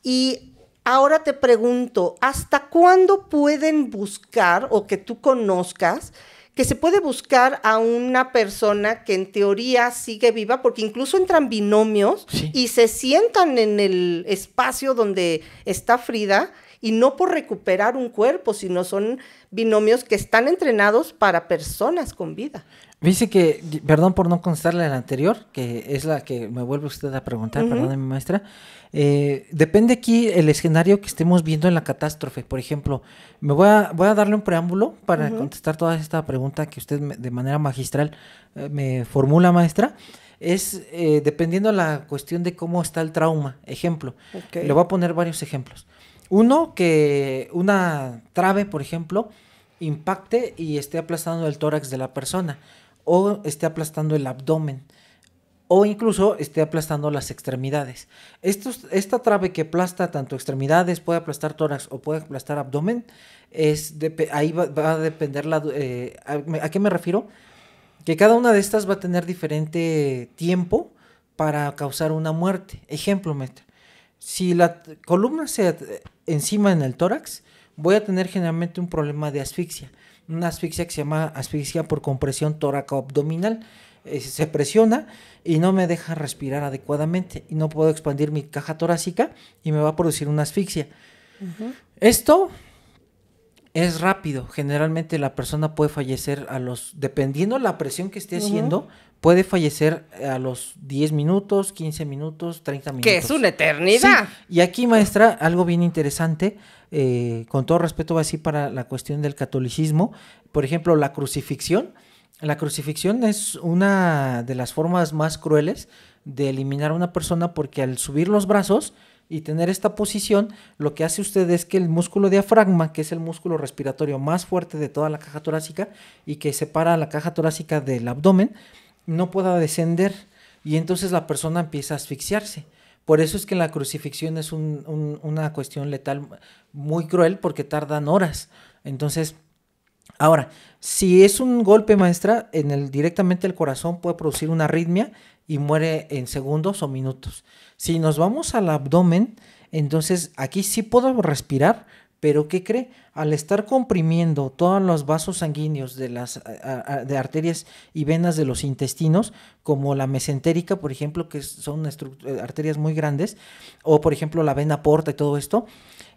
Speaker 1: y ahora te pregunto, ¿hasta cuándo pueden buscar o que tú conozcas que se puede buscar a una persona que en teoría sigue viva, porque incluso entran binomios y se sientan en el espacio donde está Frida, y no por recuperar un cuerpo, sino son binomios que están entrenados para personas con vida?
Speaker 2: Dice que, perdón por no contestarle a la anterior, que es la que me vuelve usted a preguntar, perdóneme, maestra. Depende aquí el escenario que estemos viendo en la catástrofe. Por ejemplo, voy a darle un preámbulo para contestar toda esta pregunta que usted de manera magistral me formula, maestra. Es dependiendo la cuestión de cómo está el trauma. Ejemplo, le voy a poner varios ejemplos. Uno, que una trave, por ejemplo, impacte y esté aplastando el tórax de la persona, o esté aplastando el abdomen, o incluso esté aplastando las extremidades. Esta trave que aplasta tanto extremidades, puede aplastar tórax o puede aplastar abdomen, ahí va a depender ¿a qué me refiero? Que cada una de estas va a tener diferente tiempo para causar una muerte. Ejemplo, si la columna se encima en el tórax, voy a tener generalmente un problema de asfixia. Una asfixia que se llama asfixia por compresión tóraco-abdominal. Se presiona y no me deja respirar adecuadamente y no puedo expandir mi caja torácica y me va a producir una asfixia. Esto es rápido. Generalmente la persona puede fallecer dependiendo la presión que esté haciendo, puede fallecer a los 10 minutos, 15 minutos, 30 minutos.
Speaker 1: Que es una eternidad.
Speaker 2: Sí. Y aquí, maestra, algo bien interesante, con todo respeto va a decir para la cuestión del catolicismo, por ejemplo, la crucifixión. La crucifixión es una de las formas más crueles de eliminar a una persona, porque al subir los brazos y tener esta posición, lo que hace usted es que el músculo diafragma, que es el músculo respiratorio más fuerte de toda la caja torácica y que separa la caja torácica del abdomen, no pueda descender, y entonces la persona empieza a asfixiarse. Por eso es que la crucifixión es una cuestión letal muy cruel, porque tardan horas. Entonces, ahora, si es un golpe, maestra, directamente el corazón puede producir una arritmia y muere en segundos o minutos. Si nos vamos al abdomen, entonces aquí sí puedo respirar, pero ¿qué cree? Al estar comprimiendo todos los vasos sanguíneos de las de arterias y venas de los intestinos, como la mesentérica, por ejemplo, que son arterias muy grandes, o por ejemplo la vena porta y todo esto,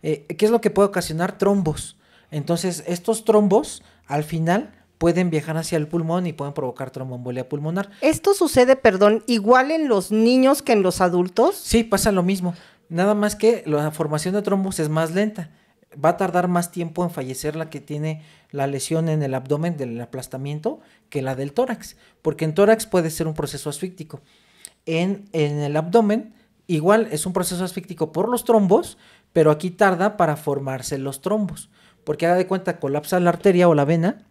Speaker 2: ¿qué es lo que puede ocasionar? Trombos. Entonces, estos trombos, al final, pueden viajar hacia el pulmón y pueden provocar tromboembolia pulmonar.
Speaker 1: ¿Esto sucede, perdón, igual en los niños que en los adultos?
Speaker 2: Sí, pasa lo mismo. Nada más que la formación de trombos es más lenta. Va a tardar más tiempo en fallecer la que tiene la lesión en el abdomen del aplastamiento que la del tórax, porque en tórax puede ser un proceso asfíctico. En el abdomen igual es un proceso asfíctico por los trombos, pero aquí tarda para formarse los trombos, porque haga de cuenta colapsa la arteria o la vena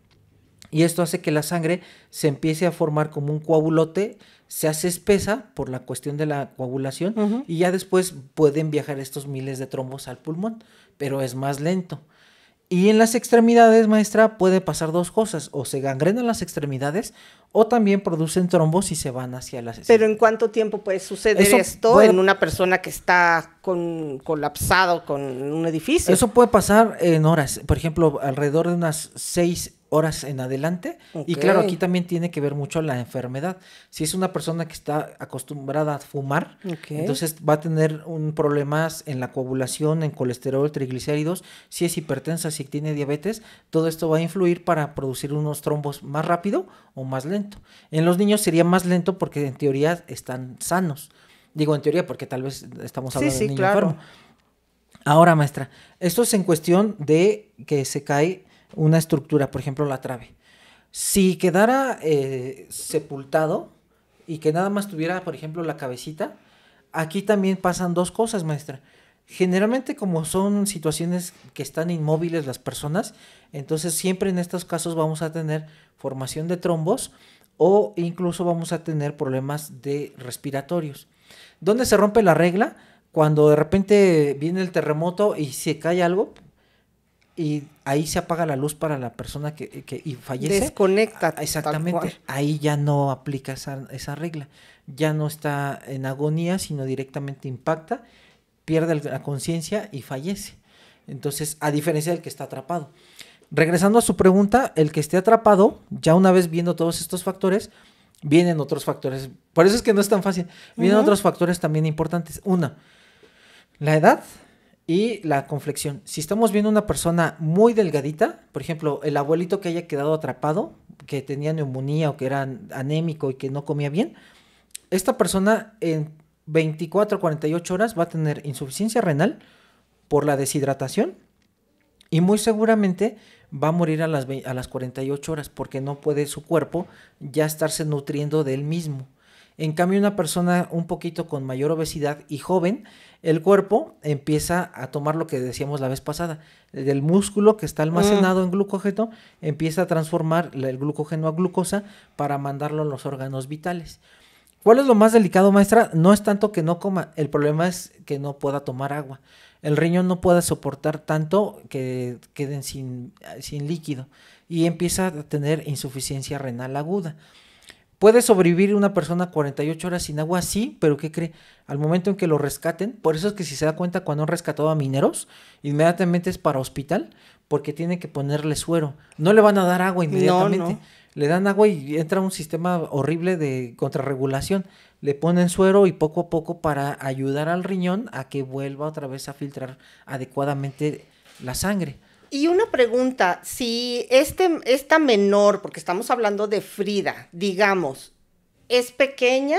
Speaker 2: y esto hace que la sangre se empiece a formar como un coagulote, se hace espesa por la cuestión de la coagulación y ya después pueden viajar estos miles de trombos al pulmón, pero es más lento. Y en las extremidades, maestra, puede pasar dos cosas, o se gangrenan las extremidades o también producen trombos y se van hacia las...
Speaker 1: ¿Pero en cuánto tiempo puede suceder esto en una persona que está colapsado con un edificio?
Speaker 2: Eso puede pasar en horas, por ejemplo, alrededor de unas 6 horas en adelante. Okay. Y claro, aquí también tiene que ver mucho la enfermedad. Si es una persona que está acostumbrada a fumar, entonces va a tener problemas en la coagulación, en colesterol, triglicéridos. Si es hipertensa, si tiene diabetes, todo esto va a influir para producir unos trombos más rápido o más lento. En los niños sería más lento porque en teoría están sanos. Digo en teoría porque tal vez estamos hablando de un niño enfermo. Ahora, maestra, esto es en cuestión de que se cae una estructura, por ejemplo la trave. Si quedara sepultado y que nada más tuviera, por ejemplo, la cabecita, aquí también pasan dos cosas, maestra. Generalmente, como son situaciones que están inmóviles las personas, entonces siempre en estos casos vamos a tener formación de trombos o incluso vamos a tener problemas de respiratorios. ¿Dónde se rompe la regla? Cuando de repente viene el terremoto y se cae algo y ahí se apaga la luz para la persona y fallece.
Speaker 1: Desconecta.
Speaker 2: Exactamente. Ahí ya no aplica esa regla. Ya no está en agonía, sino directamente impacta, pierde la conciencia y fallece. Entonces, a diferencia del que está atrapado. Regresando a su pregunta, el que esté atrapado, ya una vez viendo todos estos factores, vienen otros factores. Por eso es que no es tan fácil. Vienen otros factores también importantes. Una, la edad y la complexión. Si estamos viendo una persona muy delgadita, por ejemplo, el abuelito que haya quedado atrapado, que tenía neumonía o que era anémico y que no comía bien, esta persona en 24 a 48 horas va a tener insuficiencia renal por la deshidratación y muy seguramente va a morir a las 48 horas porque no puede su cuerpo ya estarse nutriendo de él mismo. En cambio, una persona un poquito con mayor obesidad y joven, el cuerpo empieza a tomar lo que decíamos la vez pasada, del músculo que está almacenado en glucógeno, empieza a transformar el glucógeno a glucosa para mandarlo a los órganos vitales. ¿Cuál es lo más delicado, maestra? No es tanto que no coma, el problema es que no pueda tomar agua. El riñón no puede soportar tanto que queden sin líquido y empieza a tener insuficiencia renal aguda. ¿Puede sobrevivir una persona 48 horas sin agua? Sí, pero ¿qué cree? Al momento en que lo rescaten, por eso es que si se da cuenta cuando han rescatado a mineros, inmediatamente es para hospital, porque tienen que ponerle suero. No le van a dar agua inmediatamente. No. Le dan agua y entra un sistema horrible de contrarregulación. Le ponen suero y poco a poco para ayudar al riñón a que vuelva otra vez a filtrar adecuadamente la sangre.
Speaker 1: Y una pregunta, si esta menor, porque estamos hablando de Frida, digamos, es pequeña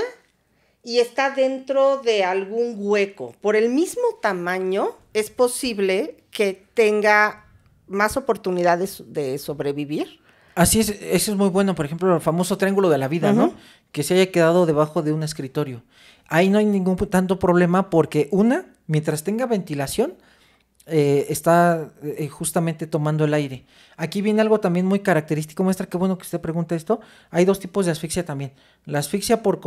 Speaker 1: y está dentro de algún hueco, por el mismo tamaño, ¿es posible que tenga más oportunidades de sobrevivir?
Speaker 2: Así es, eso es muy bueno, por ejemplo, el famoso triángulo de la vida, ¿no? Que se haya quedado debajo de un escritorio. Ahí no hay ningún tanto problema porque mientras tenga ventilación, está justamente tomando el aire. Aquí viene algo también muy característico, maestra, qué bueno que usted pregunta esto. Hay dos tipos de asfixia también. La asfixia por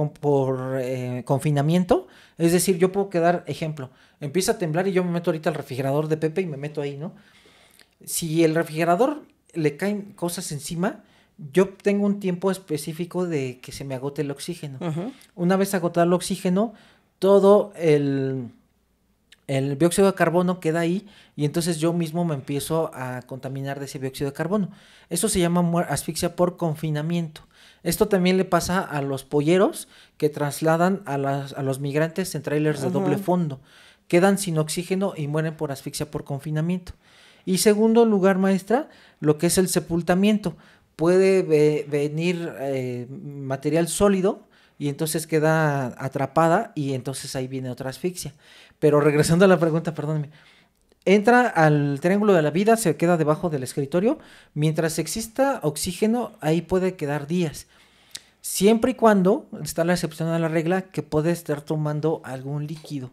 Speaker 2: confinamiento, es decir, yo puedo quedar, ejemplo, empieza a temblar y yo me meto ahorita al refrigerador de Pepe y me meto ahí, ¿no? Si el refrigerador le caen cosas encima, yo tengo un tiempo específico de que se me agote el oxígeno.
Speaker 1: Ujú.
Speaker 2: Una vez agotado el oxígeno, todo el dióxido de carbono queda ahí y entonces yo mismo me empiezo a contaminar de ese dióxido de carbono. Eso se llama asfixia por confinamiento. Esto también le pasa a los polleros que trasladan a los migrantes en trailers de doble fondo. Quedan sin oxígeno y mueren por asfixia por confinamiento. Y segundo lugar, maestra, lo que es el sepultamiento. Puede venir material sólido y entonces queda atrapada y entonces ahí viene otra asfixia. Pero regresando a la pregunta, perdóneme. Entra al triángulo de la vida, se queda debajo del escritorio. Mientras exista oxígeno, ahí puede quedar días. Siempre y cuando, está la excepción a la regla, que puede estar tomando algún líquido.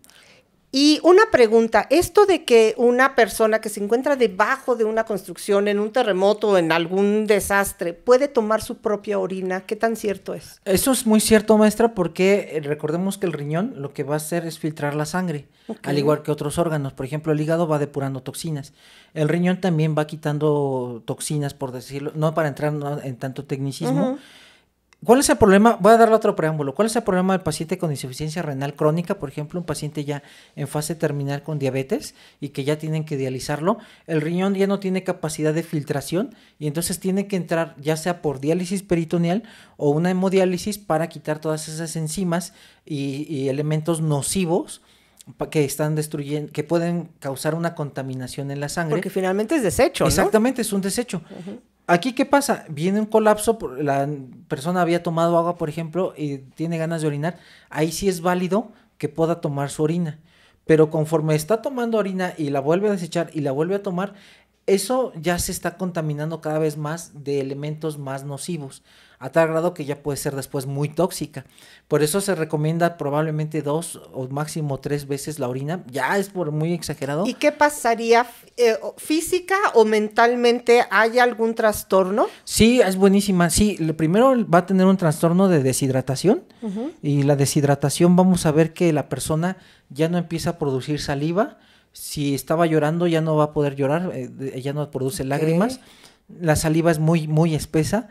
Speaker 1: Y una pregunta, esto de que una persona que se encuentra debajo de una construcción, en un terremoto o en algún desastre, puede tomar su propia orina, ¿qué tan cierto es?
Speaker 2: Eso es muy cierto, maestra, porque recordemos que el riñón lo que va a hacer es filtrar la sangre, al igual que otros órganos. Por ejemplo, el hígado va depurando toxinas. El riñón también va quitando toxinas, por decirlo, no para entrar en tanto tecnicismo. ¿Cuál es el problema? Voy a darle otro preámbulo. ¿Cuál es el problema del paciente con insuficiencia renal crónica? Por ejemplo, un paciente ya en fase terminal con diabetes y que ya tienen que dializarlo. El riñón ya no tiene capacidad de filtración y entonces tiene que entrar ya sea por diálisis peritoneal o una hemodiálisis para quitar todas esas enzimas y elementos nocivos que están destruyendo, que pueden causar una contaminación en la sangre.
Speaker 1: Porque finalmente es desecho, ¿no?
Speaker 2: Exactamente, es un desecho. Aquí, ¿qué pasa? Viene un colapso, la persona había tomado agua, por ejemplo, y tiene ganas de orinar. Ahí sí es válido que pueda tomar su orina. Pero conforme está tomando orina y la vuelve a desechar y la vuelve a tomar, eso ya se está contaminando cada vez más de elementos más nocivos, a tal grado que ya puede ser después muy tóxica. Por eso se recomienda probablemente 2 o máximo 3 veces la orina. Ya es por muy exagerado.
Speaker 1: ¿Y qué pasaría física o mentalmente? ¿Hay algún trastorno?
Speaker 2: Sí, es buenísima. Sí, primero va a tener un trastorno de deshidratación. Y la deshidratación, vamos a ver que la persona ya no empieza a producir saliva. Si estaba llorando ya no va a poder llorar, ya no produce lágrimas. La saliva es muy, muy espesa.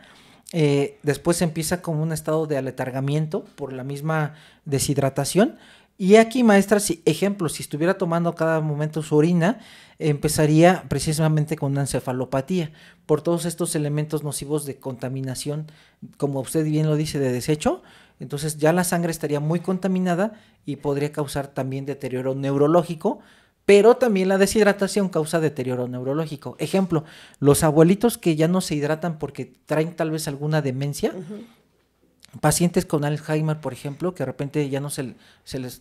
Speaker 2: Después empieza como un estado de aletargamiento por la misma deshidratación. Y aquí, maestra, ejemplo, si estuviera tomando cada momento su orina, empezaría precisamente con una encefalopatía por todos estos elementos nocivos de contaminación, como usted bien lo dice, de desecho. Entonces ya la sangre estaría muy contaminada y podría causar también deterioro neurológico. Pero también la deshidratación causa deterioro neurológico. Ejemplo, los abuelitos que ya no se hidratan porque traen tal vez alguna demencia, pacientes con Alzheimer, por ejemplo, que de repente ya no se les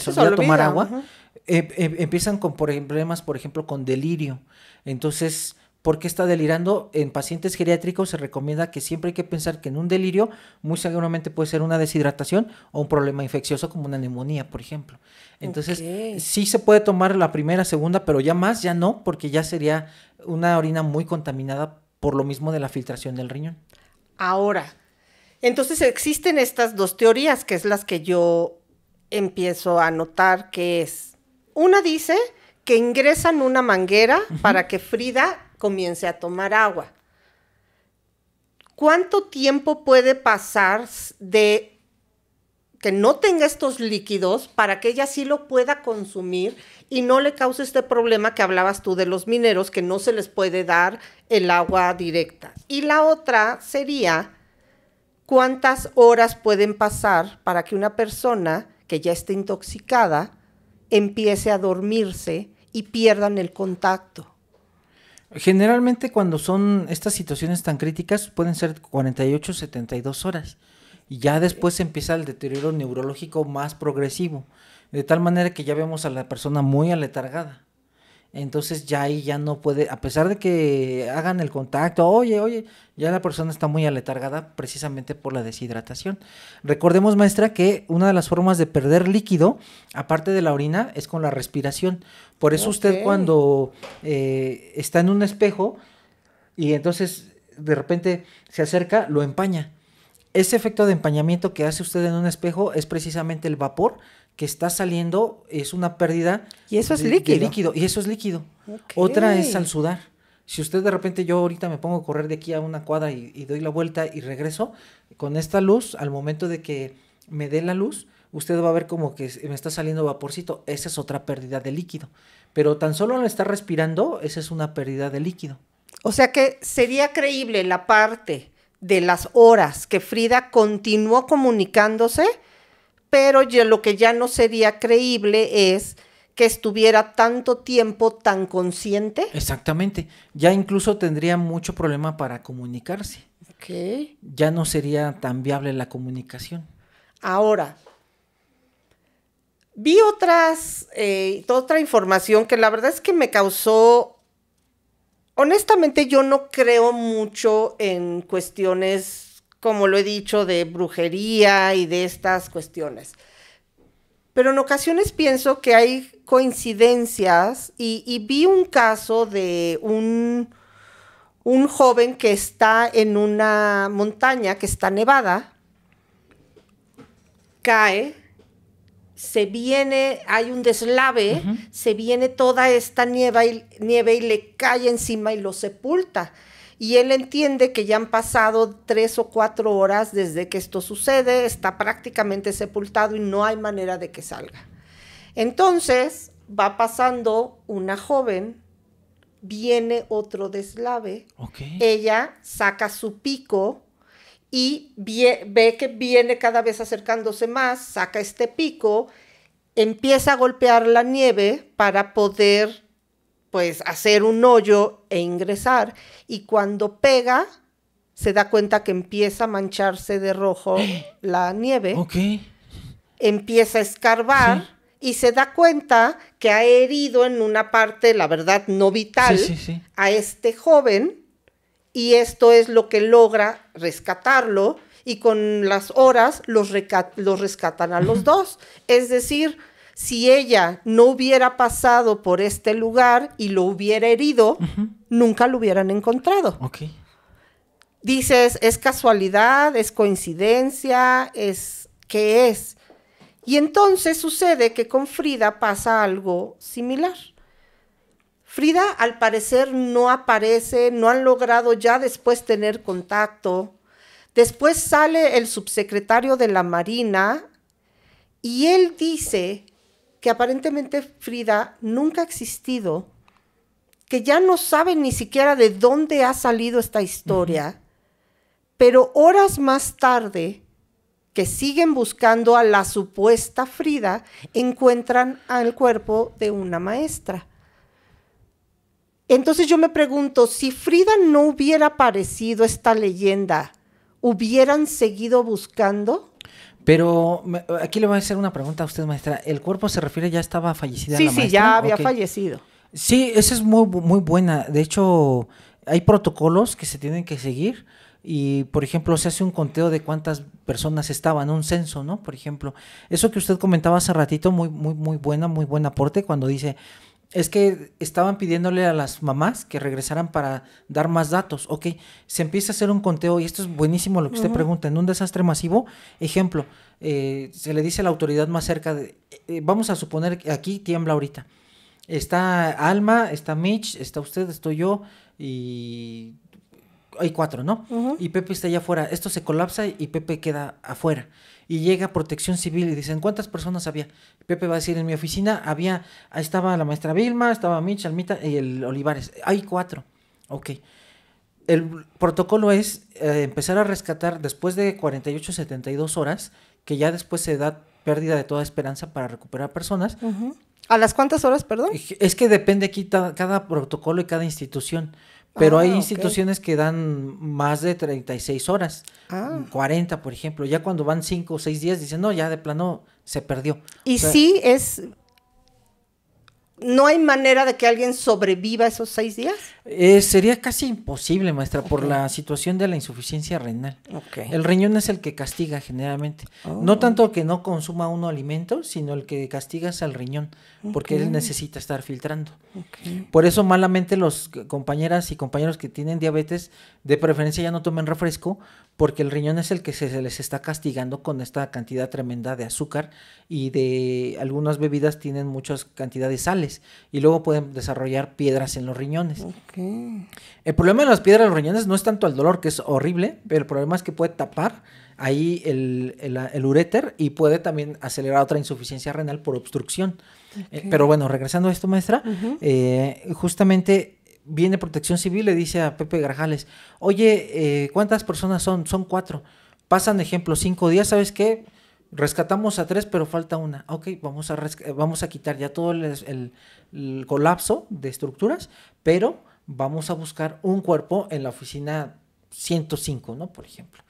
Speaker 2: olvida tomar agua, empiezan con problemas, por ejemplo, con delirio. Entonces, ¿por qué está delirando? En pacientes geriátricos se recomienda que siempre hay que pensar que en un delirio muy seguramente puede ser una deshidratación o un problema infeccioso como una neumonía, por ejemplo. Entonces, sí se puede tomar la primera, segunda, pero ya más, ya no, porque ya sería una orina muy contaminada por lo mismo de la filtración del riñón.
Speaker 1: Ahora, entonces existen estas dos teorías, que es las que yo empiezo a notar, que es, una dice que ingresan una manguera para que Frida comience a tomar agua. ¿Cuánto tiempo puede pasar de que no tenga estos líquidos para que ella sí lo pueda consumir y no le cause este problema que hablabas tú de los mineros, que no se les puede dar el agua directa? Y la otra sería, ¿cuántas horas pueden pasar para que una persona que ya esté intoxicada empiece a dormirse y pierdan el contacto?
Speaker 2: Generalmente cuando son estas situaciones tan críticas pueden ser 48, 72 horas y ya después empieza el deterioro neurológico más progresivo, de tal manera que ya vemos a la persona muy aletargada. Entonces ya ahí ya no puede, a pesar de que hagan el contacto, oye, ya la persona está muy aletargada precisamente por la deshidratación. Recordemos, maestra, que una de las formas de perder líquido, aparte de la orina, es con la respiración. Por eso usted cuando está en un espejo y entonces de repente se acerca, lo empaña. Ese efecto de empañamiento que hace usted en un espejo es precisamente el vapor que está saliendo, es una pérdida
Speaker 1: y eso es líquido.
Speaker 2: de líquido, y eso es líquido. Otra es al sudar. Si usted de repente, yo ahorita me pongo a correr de aquí a una cuadra y doy la vuelta y regreso, con esta luz, al momento de que me dé la luz, usted va a ver como que me está saliendo vaporcito. Esa es otra pérdida de líquido. Pero tan solo al estar respirando, esa es una pérdida de líquido.
Speaker 1: O sea que sería creíble la parte de las horas que Frida continuó comunicándose, pero lo que ya no sería creíble es que estuviera tanto tiempo tan consciente.
Speaker 2: Exactamente. Ya incluso tendría mucho problema para comunicarse.
Speaker 1: Ok.
Speaker 2: Ya no sería tan viable la comunicación.
Speaker 1: Ahora, vi otra información que la verdad es que me causó. Honestamente, yo no creo mucho en cuestiones, como lo he dicho, de brujería y de estas cuestiones. Pero en ocasiones pienso que hay coincidencias y vi un caso de un joven que está en una montaña que está nevada, cae, se viene, hay un deslave, se viene toda esta nieve y le cae encima y lo sepulta. Y él entiende que ya han pasado 3 o 4 horas desde que esto sucede, está prácticamente sepultado y no hay manera de que salga. Entonces va pasando una joven, viene otro deslave, ella saca su pico y ve que viene cada vez acercándose más, saca este pico, empieza a golpear la nieve para poder, pues, hacer un hoyo e ingresar, y cuando pega, se da cuenta que empieza a mancharse de rojo la nieve, empieza a escarbar, y se da cuenta que ha herido en una parte, la verdad, no vital, a este joven, y esto es lo que logra rescatarlo, y con las horas los rescatan a los dos. Es decir, si ella no hubiera pasado por este lugar y lo hubiera herido, nunca lo hubieran encontrado. Dices, ¿es casualidad? ¿Es coincidencia? ¿Qué es? Y entonces sucede que con Frida pasa algo similar. Frida, al parecer, no aparece, no han logrado ya después tener contacto. Después sale el subsecretario de la Marina y él dice que aparentemente Frida nunca ha existido, que ya no saben ni siquiera de dónde ha salido esta historia, pero horas más tarde, que siguen buscando a la supuesta Frida, encuentran al cuerpo de una maestra. Entonces yo me pregunto, si Frida no hubiera aparecido esta leyenda, ¿hubieran seguido buscando?
Speaker 2: Pero aquí le voy a hacer una pregunta a usted, maestra. ¿El cuerpo se refiere ya estaba fallecida la maestra?
Speaker 1: Sí, ya había fallecido.
Speaker 2: Sí, esa es muy, muy buena. De hecho, hay protocolos que se tienen que seguir y, por ejemplo, se hace un conteo de cuántas personas estaban, un censo, ¿no? Por ejemplo, eso que usted comentaba hace ratito, muy buen aporte cuando dice... Es que estaban pidiéndole a las mamás que regresaran para dar más datos. Se empieza a hacer un conteo y esto es buenísimo lo que usted pregunta. En un desastre masivo, ejemplo, se le dice a la autoridad más cerca, vamos a suponer que aquí tiembla ahorita. Está Alma, está Mitch, está usted, estoy yo y hay 4, ¿no? Y Pepe está allá afuera. Esto se colapsa y Pepe queda afuera. Y llega Protección Civil y dicen, ¿cuántas personas había? Pepe va a decir, en mi oficina ahí estaba la maestra Vilma, estaba Mitch, Almita y el Olivares. Hay 4. El protocolo es empezar a rescatar después de 48, 72 horas, que ya después se da pérdida de toda esperanza para recuperar personas.
Speaker 1: ¿A las cuántas horas, perdón?
Speaker 2: Es que depende aquí cada protocolo y cada institución. Pero hay instituciones que dan más de 36 horas, 40 por ejemplo. Ya cuando van 5 o 6 días dicen, no, ya de plano se perdió.
Speaker 1: Y sí es... ¿No hay manera de que alguien sobreviva esos 6 días?
Speaker 2: Sería casi imposible, maestra, por la situación de la insuficiencia renal. El riñón es el que castiga generalmente. No tanto que no consuma uno alimentos, sino el que castiga es al riñón, porque él necesita estar filtrando. Por eso malamente los compañeras y compañeros que tienen diabetes, de preferencia ya no tomen refresco, porque el riñón es el que se les está castigando con esta cantidad tremenda de azúcar y de algunas bebidas tienen muchas cantidades de sales. renales y luego pueden desarrollar piedras en los riñones.
Speaker 1: Okay.
Speaker 2: El problema de las piedras en los riñones no es tanto el dolor, que es horrible, pero el problema es que puede tapar ahí el uréter y puede también acelerar otra insuficiencia renal por obstrucción.
Speaker 1: Okay.
Speaker 2: Pero bueno, regresando a esto, maestra, justamente viene Protección Civil, le dice a Pepe Grajales, oye, ¿cuántas personas son? Son 4. Pasan, ejemplo, 5 días, ¿sabes qué? Rescatamos a 3, pero falta una. Ok, vamos a quitar ya todo el colapso de estructuras, pero vamos a buscar un cuerpo en la oficina 105, ¿no? Por ejemplo.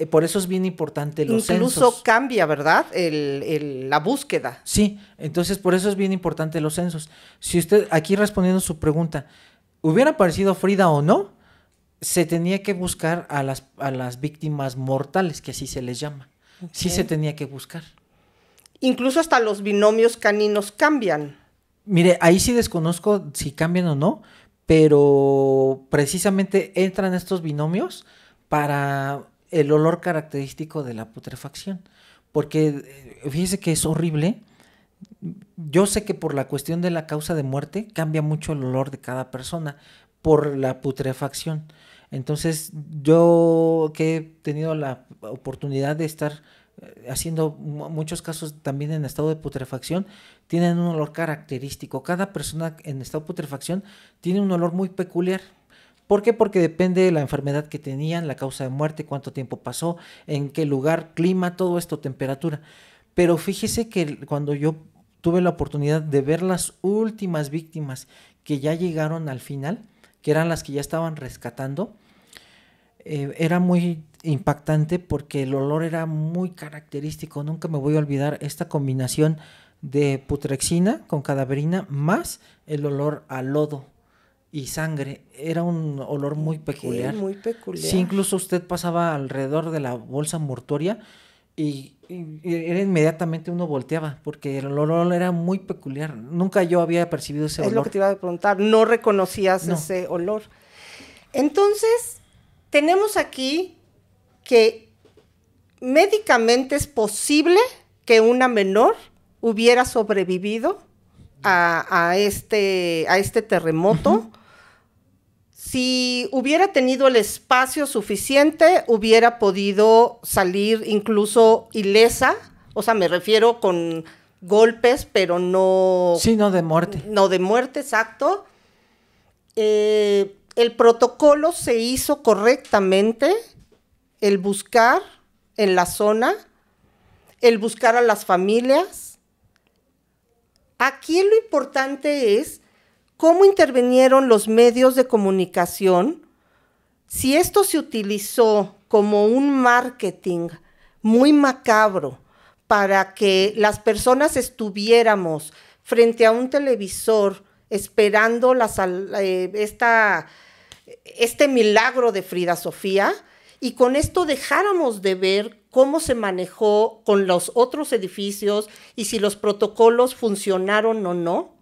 Speaker 2: Por eso es bien importante los censos.
Speaker 1: Incluso cambia, ¿verdad? La búsqueda.
Speaker 2: Sí, entonces por eso es bien importante los censos. Si usted, aquí respondiendo su pregunta, ¿hubiera aparecido Frida o no? Se tenía que buscar a las víctimas mortales, que así se les llama. Okay. Sí se tenía que buscar.
Speaker 1: Incluso hasta los binomios caninos cambian.
Speaker 2: Mire, ahí sí desconozco si cambian o no, pero precisamente entran estos binomios para el olor característico de la putrefacción. Porque fíjese que es horrible. Yo sé que por la cuestión de la causa de muerte cambia mucho el olor de cada persona por la putrefacción. Entonces, yo que he tenido la oportunidad de estar haciendo muchos casos también en estado de putrefacción, tienen un olor característico. Cada persona en estado de putrefacción tiene un olor muy peculiar. ¿Por qué? Porque depende de la enfermedad que tenían, la causa de muerte, cuánto tiempo pasó, en qué lugar, clima, todo esto, temperatura. Pero fíjese que cuando yo tuve la oportunidad de ver las últimas víctimas que ya llegaron al final, que eran las que ya estaban rescatando, era muy impactante porque el olor era muy característico. Nunca me voy a olvidar esta combinación de putrexina con cadaverina más el olor a lodo y sangre. Era un olor muy peculiar.
Speaker 1: Muy peculiar.
Speaker 2: Sí, incluso usted pasaba alrededor de la bolsa mortuoria y era inmediatamente uno volteaba porque el olor era muy peculiar. Nunca yo había percibido ese olor.
Speaker 1: Es lo que te iba a preguntar, no reconocías ese olor. Entonces, tenemos aquí que médicamente es posible que una menor hubiera sobrevivido a este terremoto. Si hubiera tenido el espacio suficiente, hubiera podido salir incluso ilesa, o sea, me refiero con golpes, pero no...
Speaker 2: Sí, no de muerte.
Speaker 1: No de muerte, exacto. El protocolo se hizo correctamente, el buscar en la zona, el buscar a las familias. Aquí lo importante es cómo intervinieron los medios de comunicación, si esto se utilizó como un marketing muy macabro para que las personas estuviéramos frente a un televisor esperando este milagro de Frida Sofía, y con esto dejáramos de ver cómo se manejó con los otros edificios y si los protocolos funcionaron o no,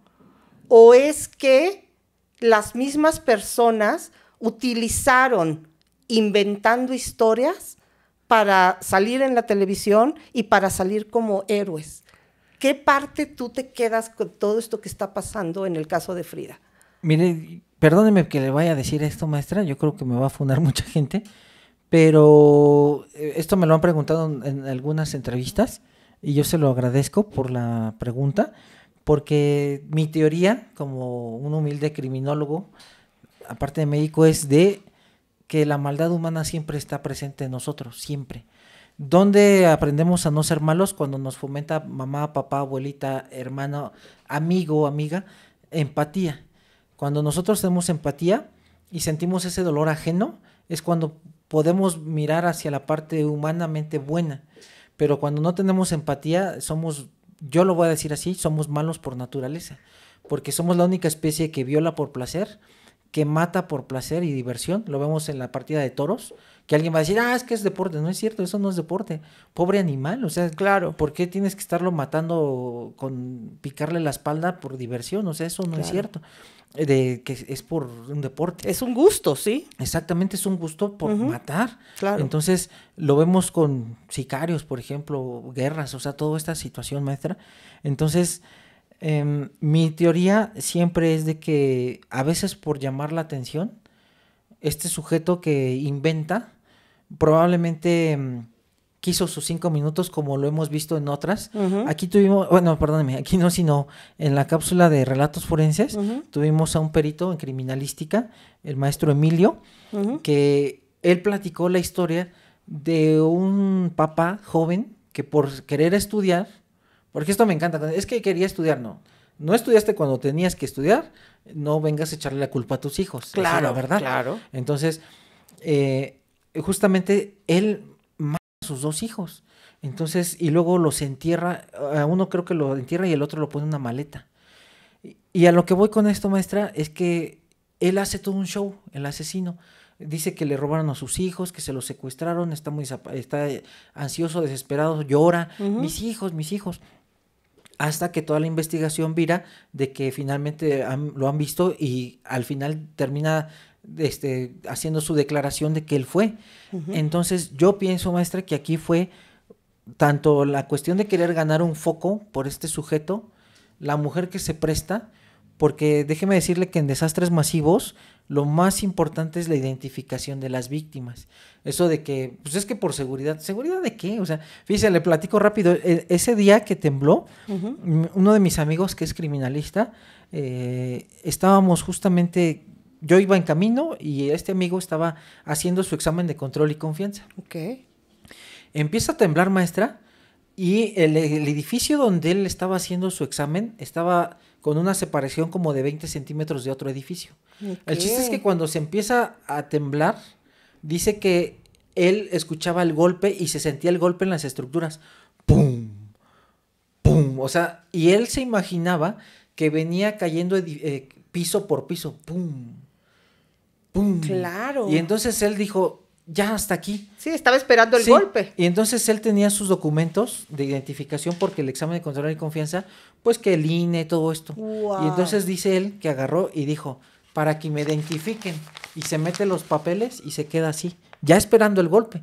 Speaker 1: o es que las mismas personas utilizaron inventando historias para salir en la televisión y para salir como héroes. ¿Qué parte tú te quedas con todo esto que está pasando en el caso de Frida?
Speaker 2: Mire, perdóneme que le vaya a decir esto, maestra, yo creo que me va a funar mucha gente, pero esto me lo han preguntado en algunas entrevistas y yo se lo agradezco por la pregunta, porque mi teoría, como un humilde criminólogo, aparte de médico, es de que la maldad humana siempre está presente en nosotros, siempre. ¿Dónde aprendemos a no ser malos? Cuando nos fomenta mamá, papá, abuelita, hermano, amigo, amiga, empatía. Cuando nosotros tenemos empatía y sentimos ese dolor ajeno, es cuando podemos mirar hacia la parte humanamente buena. Pero cuando no tenemos empatía, somos, yo lo voy a decir así, somos malos por naturaleza. Porque somos la única especie que viola por placer, que mata por placer y diversión. Lo vemos en la partida de toros, que alguien va a decir, es que es deporte. No es cierto, eso no es deporte. Pobre animal, o sea, claro, ¿por qué tienes que estarlo matando con picarle la espalda por diversión? O sea, eso no es cierto. Que es por un deporte.
Speaker 1: Es un gusto, ¿sí?
Speaker 2: Exactamente, es un gusto por matar.
Speaker 1: Claro.
Speaker 2: Entonces, lo vemos con sicarios, por ejemplo, guerras, o sea, toda esta situación, maestra. Entonces, Mi teoría siempre es de que a veces por llamar la atención, este sujeto que inventa probablemente quiso sus 5 minutos como lo hemos visto en otras. Aquí tuvimos, bueno, perdóneme, aquí no, sino en la cápsula de relatos forenses, tuvimos a un perito en criminalística, el maestro Emilio, que él platicó la historia de un papá joven que por querer estudiar, porque esto me encanta, es que quería estudiar, no estudiaste cuando tenías que estudiar, no vengas a echarle la culpa a tus hijos.
Speaker 1: Claro,
Speaker 2: esa es la verdad.
Speaker 1: Claro.
Speaker 2: Entonces, justamente él mata a sus 2 hijos. Entonces, y luego los entierra, a uno creo que lo entierra y el otro lo pone en una maleta. Y a lo que voy con esto, maestra, es que él hace todo un show, el asesino. Dice que le robaron a sus hijos, que se los secuestraron, está ansioso, desesperado, llora, mis hijos. Hasta que toda la investigación vira de que finalmente lo han visto y al final termina haciendo su declaración de que él fue. Entonces yo pienso, maestra, que aquí fue tanto la cuestión de querer ganar un foco por este sujeto, la mujer que se presta, porque déjeme decirle que en desastres masivos lo más importante es la identificación de las víctimas. Eso de que, pues es que por seguridad, ¿seguridad de qué? O sea, fíjese, le platico rápido, ese día que tembló, uno de mis amigos que es criminalista, estábamos justamente, yo iba en camino y este amigo estaba haciendo su examen de control y confianza.
Speaker 1: Okay.
Speaker 2: Empieza a temblar, maestra, y el edificio donde él estaba haciendo su examen estaba con una separación como de 20 centímetros de otro edificio. Okay. El chiste es que cuando se empieza a temblar, dice que él escuchaba el golpe y se sentía el golpe en las estructuras. ¡Pum! ¡Pum! O sea, y él se imaginaba que venía cayendo piso por piso. ¡Pum! ¡Pum!
Speaker 1: Claro.
Speaker 2: Y entonces él dijo, ya hasta aquí.
Speaker 1: Sí, estaba esperando el golpe.
Speaker 2: Y entonces él tenía sus documentos de identificación porque el examen de control y confianza, pues que el INE, todo esto.
Speaker 1: Wow.
Speaker 2: Y entonces dice él que agarró y dijo, para que me identifiquen. Y se mete los papeles y se queda así, ya esperando el golpe.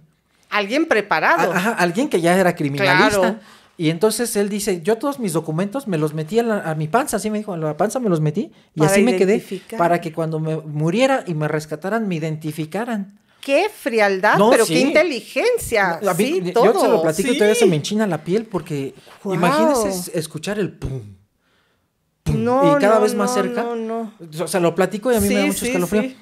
Speaker 1: Alguien preparado.
Speaker 2: Ajá, alguien que ya era criminalista.
Speaker 1: Claro.
Speaker 2: Y entonces él dice, yo todos mis documentos me los metí a mi panza, así me dijo, a la panza me los metí. Y
Speaker 1: para
Speaker 2: así me quedé, para que cuando me muriera y me rescataran, me identificaran.
Speaker 1: Qué frialdad, no, pero sí. Qué inteligencia. No, sí,
Speaker 2: yo
Speaker 1: todo.
Speaker 2: Yo se lo platico y todavía se me enchina la piel porque imagínese escuchar el pum, pum,
Speaker 1: no,
Speaker 2: y cada vez más cerca. O sea, lo platico y a mí me da mucho escalofrío. Sí.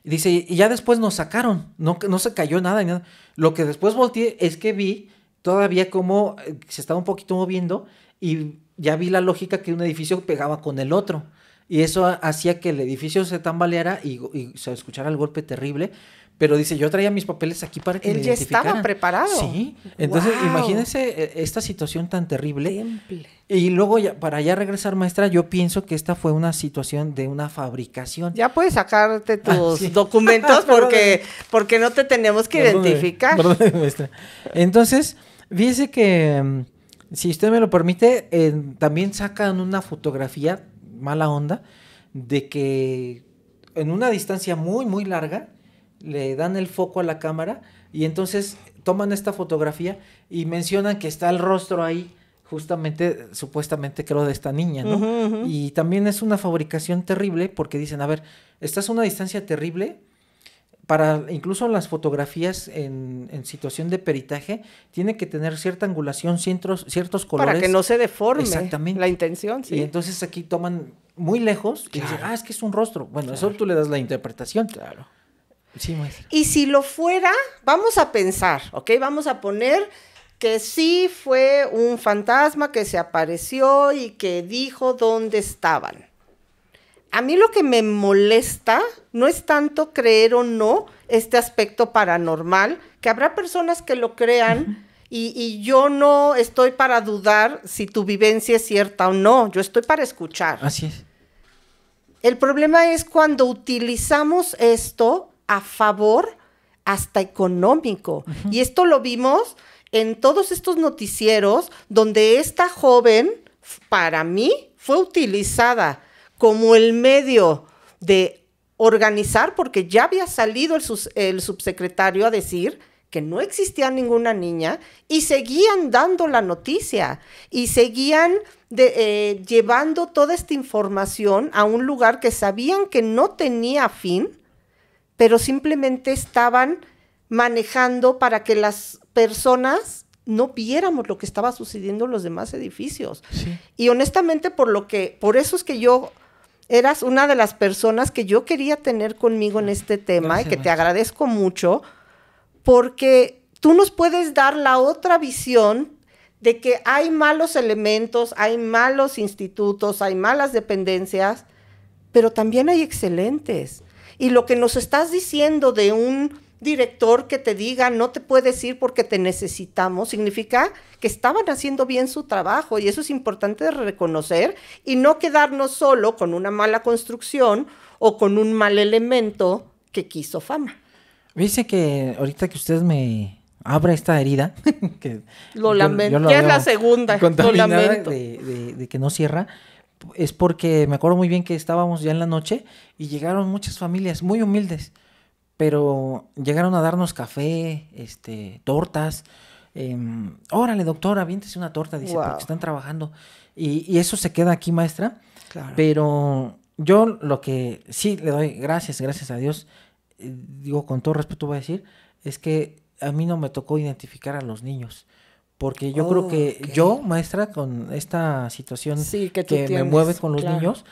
Speaker 2: Y dice, y ya después nos sacaron, no se cayó nada ni nada. Lo que después volteé es que vi todavía como se estaba un poquito moviendo y ya vi la lógica que un edificio pegaba con el otro. Y eso hacía que el edificio se tambaleara y se escuchara el golpe terrible. Pero dice, yo traía mis papeles aquí para que me identificaran.
Speaker 1: Él ya estaba preparado.
Speaker 2: Sí. Entonces, imagínense esta situación tan terrible. Temple. Y luego, para ya regresar, maestra, yo pienso que esta fue una situación de una fabricación.
Speaker 1: Ya puedes sacarte tus documentos porque no te tenemos que identificar.
Speaker 2: Perdón, maestra. Entonces, fíjese que, si usted me lo permite, también sacan una fotografía, mala onda, de que en una distancia muy, muy larga, le dan el foco a la cámara y entonces toman esta fotografía y mencionan que está el rostro ahí, justamente, supuestamente creo de esta niña, ¿no? Y también es una fabricación terrible porque dicen, a ver, estás a una distancia terrible, para incluso las fotografías en situación de peritaje, tiene que tener cierta angulación, ciertos colores.
Speaker 1: Para que no se deforme.
Speaker 2: Exactamente.
Speaker 1: La intención, sí.
Speaker 2: Y entonces aquí toman muy lejos y dicen, es que es un rostro. Bueno, eso tú le das la interpretación.
Speaker 1: Claro.
Speaker 2: Sí, maestra.
Speaker 1: Y si lo fuera, vamos a pensar, ¿ok? Vamos a poner que sí fue un fantasma que se apareció y que dijo dónde estaban. A mí lo que me molesta no es tanto creer o no este aspecto paranormal, que habrá personas que lo crean y yo no estoy para dudar si tu vivencia es cierta o no, yo estoy para escuchar.
Speaker 2: Así es.
Speaker 1: El problema es cuando utilizamos esto a favor hasta económico. Y esto lo vimos en todos estos noticieros donde esta joven, para mí, fue utilizada como el medio de organizar, porque ya había salido el subsecretario a decir que no existía ninguna niña y seguían dando la noticia y seguían llevando toda esta información a un lugar que sabían que no tenía fin, pero simplemente estaban manejando para que las personas no viéramos lo que estaba sucediendo en los demás edificios.
Speaker 2: Sí.
Speaker 1: Y honestamente, por eso es que eras una de las personas que yo quería tener conmigo en este tema. Gracias, y que te agradezco mucho, porque tú nos puedes dar la otra visión de que hay malos elementos, hay malos institutos, hay malas dependencias, pero también hay excelentes. Y lo que nos estás diciendo de un director que te diga no te puedes ir porque te necesitamos, significa que estaban haciendo bien su trabajo, y eso es importante de reconocer y no quedarnos solo con una mala construcción o con un mal elemento que quiso fama.
Speaker 2: Dice que ahorita que usted me abre esta herida, que
Speaker 1: lo lamento, ya es la segunda, lo lamento.
Speaker 2: De que no cierra, es porque me acuerdo muy bien que estábamos ya en la noche y llegaron muchas familias muy humildes, pero llegaron a darnos café, tortas. Órale, doctora, aviéntese una torta, dice, porque están trabajando. Y eso se queda aquí, maestra. Claro. Pero yo lo que sí le doy gracias a Dios, digo con todo respeto voy a decir, es que a mí no me tocó identificar a los niños. Porque yo creo que yo, maestra, con esta situación que me mueve con los niños,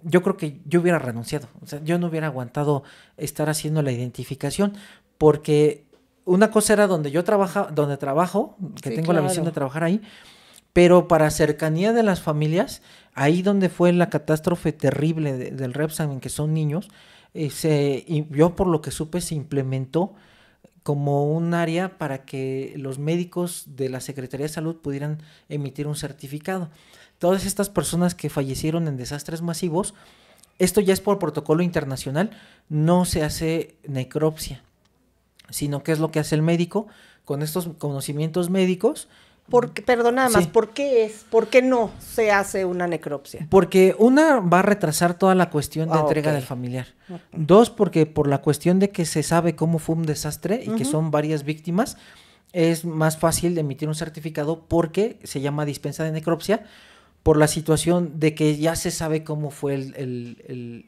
Speaker 2: yo creo que yo hubiera renunciado. O sea, yo no hubiera aguantado estar haciendo la identificación, porque una cosa era donde trabajo, que tengo la visión de trabajar ahí, pero para cercanía de las familias, ahí donde fue la catástrofe terrible del Repsamen, en que son niños, yo por lo que supe se implementó como un área para que los médicos de la Secretaría de Salud pudieran emitir un certificado. Todas estas personas que fallecieron en desastres masivos, esto ya es por protocolo internacional, no se hace necropsia, sino que es lo que hace el médico con estos conocimientos médicos.
Speaker 1: Perdón, nada más, ¿por qué no se hace una necropsia?
Speaker 2: Porque una, va a retrasar toda la cuestión de entrega del familiar. Dos, porque por la cuestión de que se sabe cómo fue un desastre y que son varias víctimas, es más fácil de emitir un certificado porque se llama dispensa de necropsia, por la situación de que ya se sabe cómo fue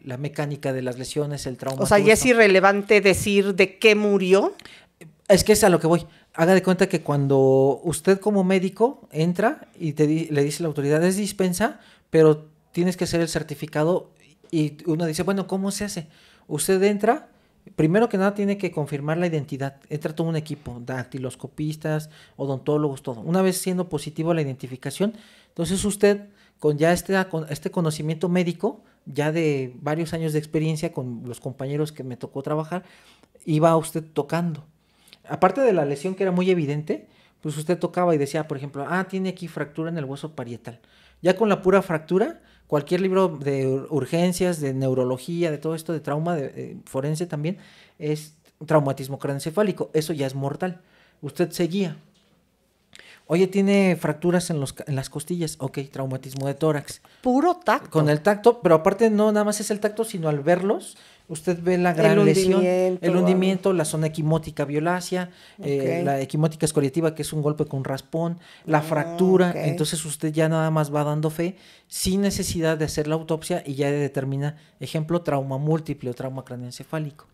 Speaker 2: la mecánica de las lesiones, el trauma.
Speaker 1: O sea, ¿ya es irrelevante decir de qué murió?
Speaker 2: Es que es a lo que voy. Haga de cuenta que cuando usted como médico entra y le dice a la autoridad, es dispensa, pero tienes que hacer el certificado, y uno dice, bueno, ¿cómo se hace? Usted entra, primero que nada tiene que confirmar la identidad, entra todo un equipo, dactiloscopistas, odontólogos, todo. Una vez siendo positivo la identificación, entonces usted con ya este conocimiento médico, ya de varios años de experiencia con los compañeros que me tocó trabajar, iba usted tocando. Aparte de la lesión que era muy evidente, pues usted tocaba y decía, por ejemplo, tiene aquí fractura en el hueso parietal. Ya con la pura fractura, cualquier libro de urgencias, de neurología, de todo esto, de trauma, de forense también, es traumatismo craneoencefálico. Eso ya es mortal. Usted seguía. Oye, tiene fracturas en las costillas. Ok, traumatismo de tórax.
Speaker 1: Puro tacto.
Speaker 2: Con el tacto, pero aparte no nada más es el tacto, sino al verlos, usted ve la gran lesión, el hundimiento, la zona equimótica violácea, la equimótica escoriativa, que es un golpe con raspón, la fractura. Entonces usted ya nada más va dando fe sin necesidad de hacer la autopsia y ya determina, ejemplo, trauma múltiple o trauma craneoencefálico.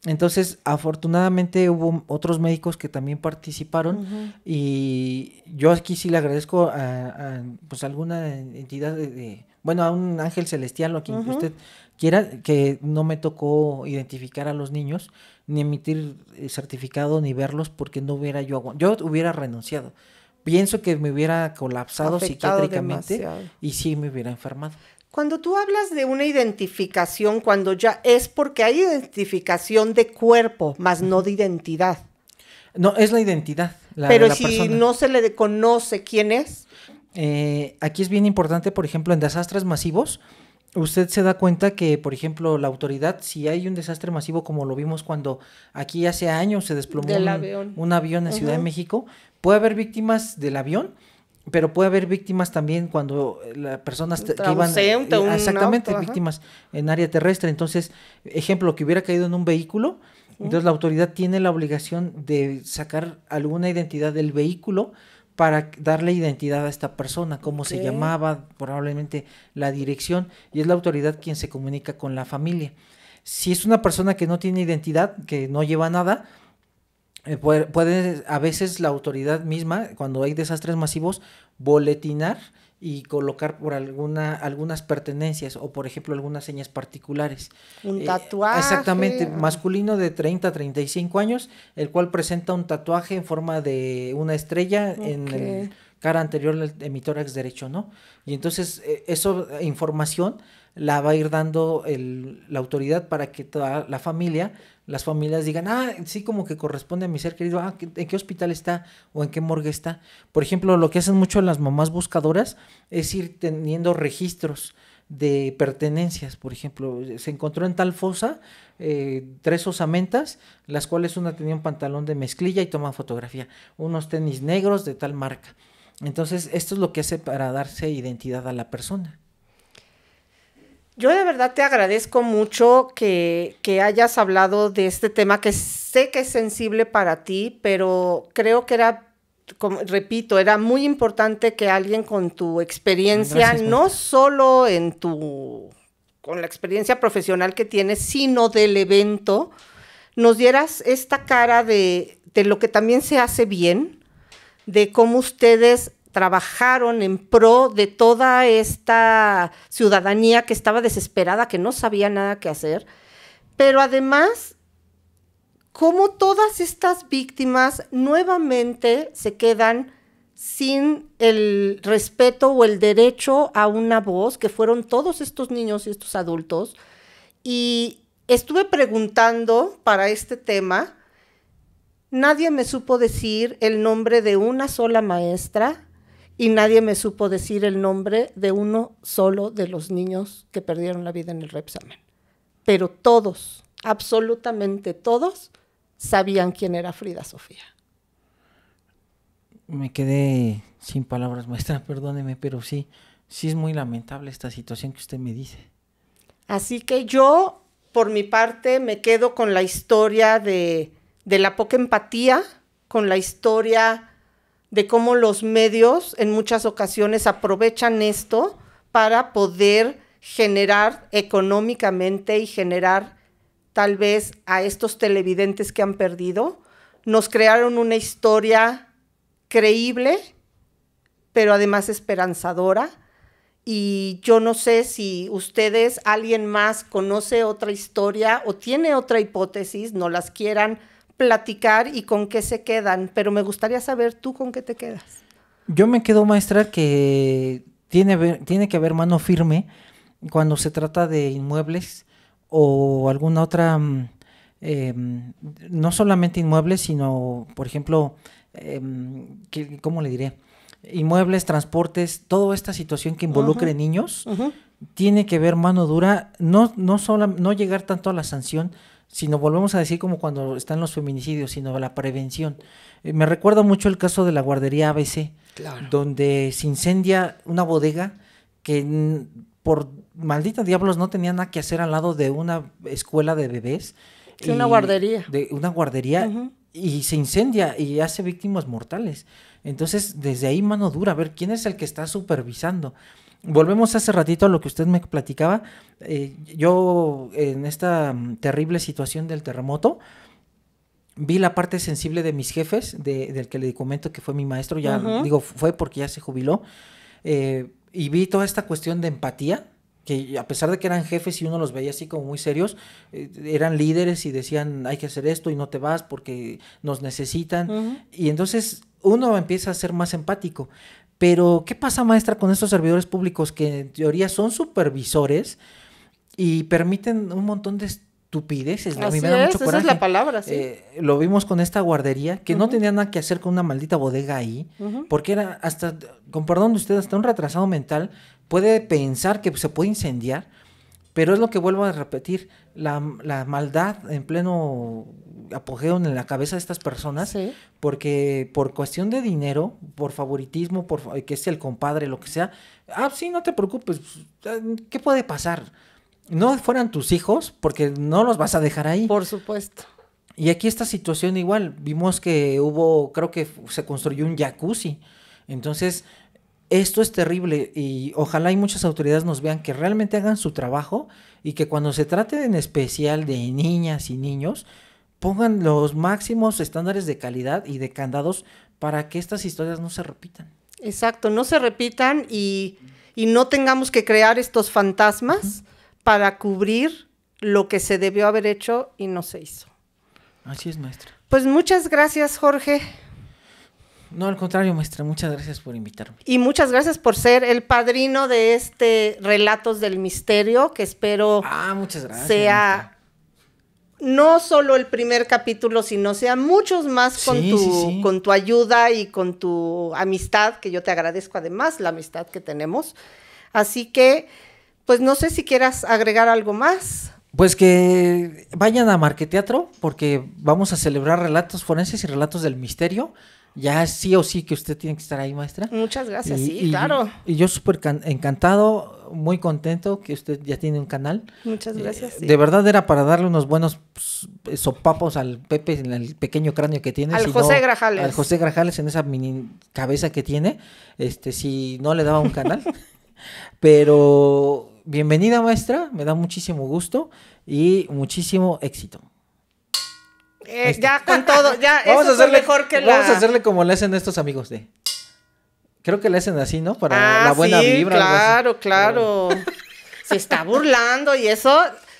Speaker 2: Entonces, afortunadamente hubo otros médicos que también participaron, y yo aquí sí le agradezco a pues alguna entidad a un ángel celestial o a quien usted quiera, que no me tocó identificar a los niños, ni emitir certificado, ni verlos, porque no hubiera yo hubiera renunciado. Pienso que me hubiera colapsado psiquiátricamente demasiado. Y sí me hubiera enfermado.
Speaker 1: Cuando tú hablas de una identificación, cuando ya es porque hay identificación de cuerpo, más no de identidad.
Speaker 2: No, es la identidad.
Speaker 1: Pero
Speaker 2: la
Speaker 1: si
Speaker 2: persona
Speaker 1: no se le conoce quién es.
Speaker 2: Aquí es bien importante, por ejemplo, en desastres masivos, usted se da cuenta que, por ejemplo, la autoridad, si hay un desastre masivo como lo vimos cuando aquí hace años se desplomó un avión en Ciudad de México, puede haber víctimas del avión, pero puede haber víctimas también cuando las personas que iban exactamente víctimas en área terrestre. Entonces, ejemplo, que hubiera caído en un vehículo, Entonces la autoridad tiene la obligación de sacar alguna identidad del vehículo para darle identidad a esta persona, cómo se llamaba, probablemente la dirección, y es la autoridad quien se comunica con la familia. Si es una persona que no tiene identidad, que no lleva nada, puede a veces la autoridad misma, cuando hay desastres masivos, boletinar y colocar por algunas pertenencias o por ejemplo algunas señas particulares.
Speaker 1: Un tatuaje.
Speaker 2: Exactamente, masculino de 30 a 35 años, el cual presenta un tatuaje en forma de una estrella en el cara anterior de mi tórax derecho, ¿no? Y entonces eso información la va a ir dando la autoridad para que toda la familia, las familias digan, sí, como que corresponde a mi ser querido, ¿en qué hospital está o en qué morgue está? Por ejemplo, lo que hacen mucho las mamás buscadoras es ir teniendo registros de pertenencias. Por ejemplo, se encontró en tal fosa 3 osamentas, las cuales una tenía un pantalón de mezclilla y toman fotografía, unos tenis negros de tal marca. Entonces, esto es lo que hace para darse identidad a la persona.
Speaker 1: Yo de verdad te agradezco mucho que hayas hablado de este tema, que sé que es sensible para ti, pero creo que repito, era muy importante que alguien con tu experiencia, no solo con la experiencia profesional que tienes, sino del evento, nos dieras esta cara de lo que también se hace bien, de cómo ustedes trabajaron en pro de toda esta ciudadanía que estaba desesperada, que no sabía nada que hacer, pero además, cómo todas estas víctimas nuevamente se quedan sin el respeto o el derecho a una voz, que fueron todos estos niños y estos adultos. Y estuve preguntando para este tema, nadie me supo decir el nombre de una sola maestra, y nadie me supo decir el nombre de uno solo de los niños que perdieron la vida en el Repsamen. Pero todos, absolutamente todos, sabían quién era Frida Sofía.
Speaker 2: Me quedé sin palabras, maestra, perdóneme, pero sí es muy lamentable esta situación que usted me dice.
Speaker 1: Así que yo, por mi parte, me quedo con la historia de la poca empatía, con la historia de cómo los medios en muchas ocasiones aprovechan esto para poder generar económicamente y generar tal vez a estos televidentes que han perdido. Nos crearon una historia creíble, pero además esperanzadora. Y yo no sé si ustedes, alguien más, conoce otra historia o tiene otra hipótesis, no las quieran platicar y con qué se quedan, pero me gustaría saber tú con qué te quedas.
Speaker 2: Yo me quedo, maestra, que tiene que haber mano firme cuando se trata de inmuebles o alguna otra, no solamente inmuebles, sino, por ejemplo, ¿cómo le diré? Inmuebles, transportes, toda esta situación que involucre niños, tiene que haber mano dura, no llegar tanto a la sanción, sino volvemos a decir como cuando están los feminicidios, sino la prevención. Me recuerda mucho el caso de la guardería ABC, claro, donde se incendia una bodega que por malditos diablos no tenía nada que hacer al lado de una escuela de bebés.
Speaker 1: Sí, una guardería.
Speaker 2: Y se incendia y hace víctimas mortales. Entonces, desde ahí mano dura, a ver quién es el que está supervisando. Volvemos hace ratito a lo que usted me platicaba. Yo en esta terrible situación del terremoto vi la parte sensible de mis jefes, del que le comento que fue mi maestro, fue porque ya se jubiló, y vi toda esta cuestión de empatía, que a pesar de que eran jefes y uno los veía así como muy serios, eran líderes y decían hay que hacer esto y no te vas porque nos necesitan, y entonces uno empieza a ser más empático. Pero, ¿qué pasa, maestra, con estos servidores públicos que en teoría son supervisores y permiten un montón de estupideces?
Speaker 1: A mí me da mucho coraje. Esa es la palabra, sí.
Speaker 2: Lo vimos con esta guardería, que no tenía nada que hacer con una maldita bodega ahí, porque era hasta, con perdón de usted, hasta un retrasado mental puede pensar que se puede incendiar, pero es lo que vuelvo a repetir, la maldad en pleno apogeo en la cabeza de estas personas, porque por cuestión de dinero, por favoritismo, que es el compadre, lo que sea, sí, no te preocupes, ¿qué puede pasar? No fueran tus hijos, porque no los vas a dejar ahí.
Speaker 1: Por supuesto.
Speaker 2: Y aquí esta situación igual, vimos que creo que se construyó un jacuzzi. Entonces, esto es terrible y ojalá y muchas autoridades nos vean que realmente hagan su trabajo y que cuando se trate en especial de niñas y niños, pongan los máximos estándares de calidad y de candados para que estas historias no se repitan.
Speaker 1: Exacto, no se repitan y no tengamos que crear estos fantasmas para cubrir lo que se debió haber hecho y no se hizo.
Speaker 2: Así es, maestra.
Speaker 1: Pues muchas gracias, Jorge.
Speaker 2: No, al contrario, maestra, muchas gracias por invitarme.
Speaker 1: Y muchas gracias por ser el padrino de este Relatos del Misterio, que espero
Speaker 2: muchas gracias,
Speaker 1: sea no solo el primer capítulo, sino sea muchos más con tu ayuda y con tu amistad, que yo te agradezco además la amistad que tenemos. Así que, pues no sé si quieras agregar algo más.
Speaker 2: Pues que vayan a Marqueteatro, porque vamos a celebrar relatos forenses y relatos del misterio. Ya sí o sí que usted tiene que estar ahí, maestra.
Speaker 1: Muchas gracias, claro.
Speaker 2: Y yo súper encantado, muy contento que usted ya tiene un canal.
Speaker 1: Muchas gracias.
Speaker 2: De verdad era para darle unos buenos sopapos al Pepe en el pequeño cráneo que tiene.
Speaker 1: Al José Grajales.
Speaker 2: Al José Grajales en esa mini cabeza que tiene, si no le daba un canal. Pero bienvenida, maestra, me da muchísimo gusto y muchísimo éxito.
Speaker 1: Ya con todo, ya
Speaker 2: vamos
Speaker 1: eso
Speaker 2: a hacerle,
Speaker 1: mejor que
Speaker 2: vamos a hacerle como le hacen estos amigos de... Creo que le hacen así, ¿no? Para la buena vibra.
Speaker 1: Claro. Se está burlando y eso...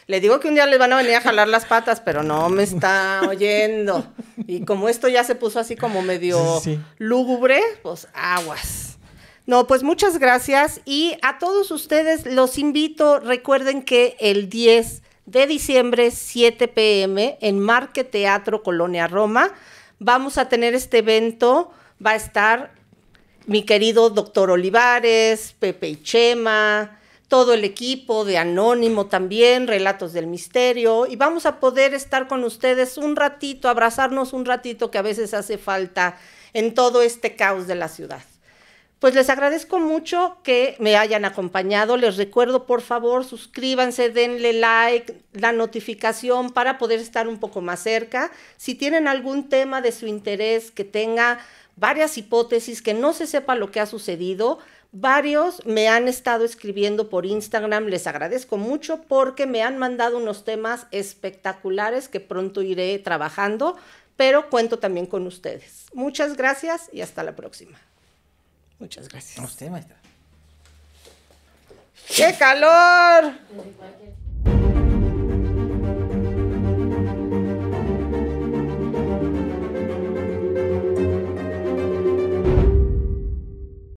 Speaker 1: Le digo que un día les van a venir a jalar las patas, pero no me está oyendo. Y como esto ya se puso así como medio lúgubre, pues aguas. No, pues muchas gracias. Y a todos ustedes los invito, recuerden que el 10 de diciembre, 7 p.m., en Marqueteatro, Colonia Roma, vamos a tener este evento. Va a estar mi querido doctor Olivares, Pepe y Chema, todo el equipo de Anónimo también, Relatos del Misterio, y vamos a poder estar con ustedes un ratito, abrazarnos un ratito que a veces hace falta en todo este caos de la ciudad. Pues les agradezco mucho que me hayan acompañado. Les recuerdo, por favor, suscríbanse, denle like, la notificación para poder estar un poco más cerca. Si tienen algún tema de su interés que tenga varias hipótesis, que no se sepa lo que ha sucedido, varios me han estado escribiendo por Instagram. Les agradezco mucho porque me han mandado unos temas espectaculares que pronto iré trabajando, pero cuento también con ustedes. Muchas gracias y hasta la próxima. Muchas gracias.
Speaker 2: A usted, maestra.
Speaker 1: ¡Qué calor!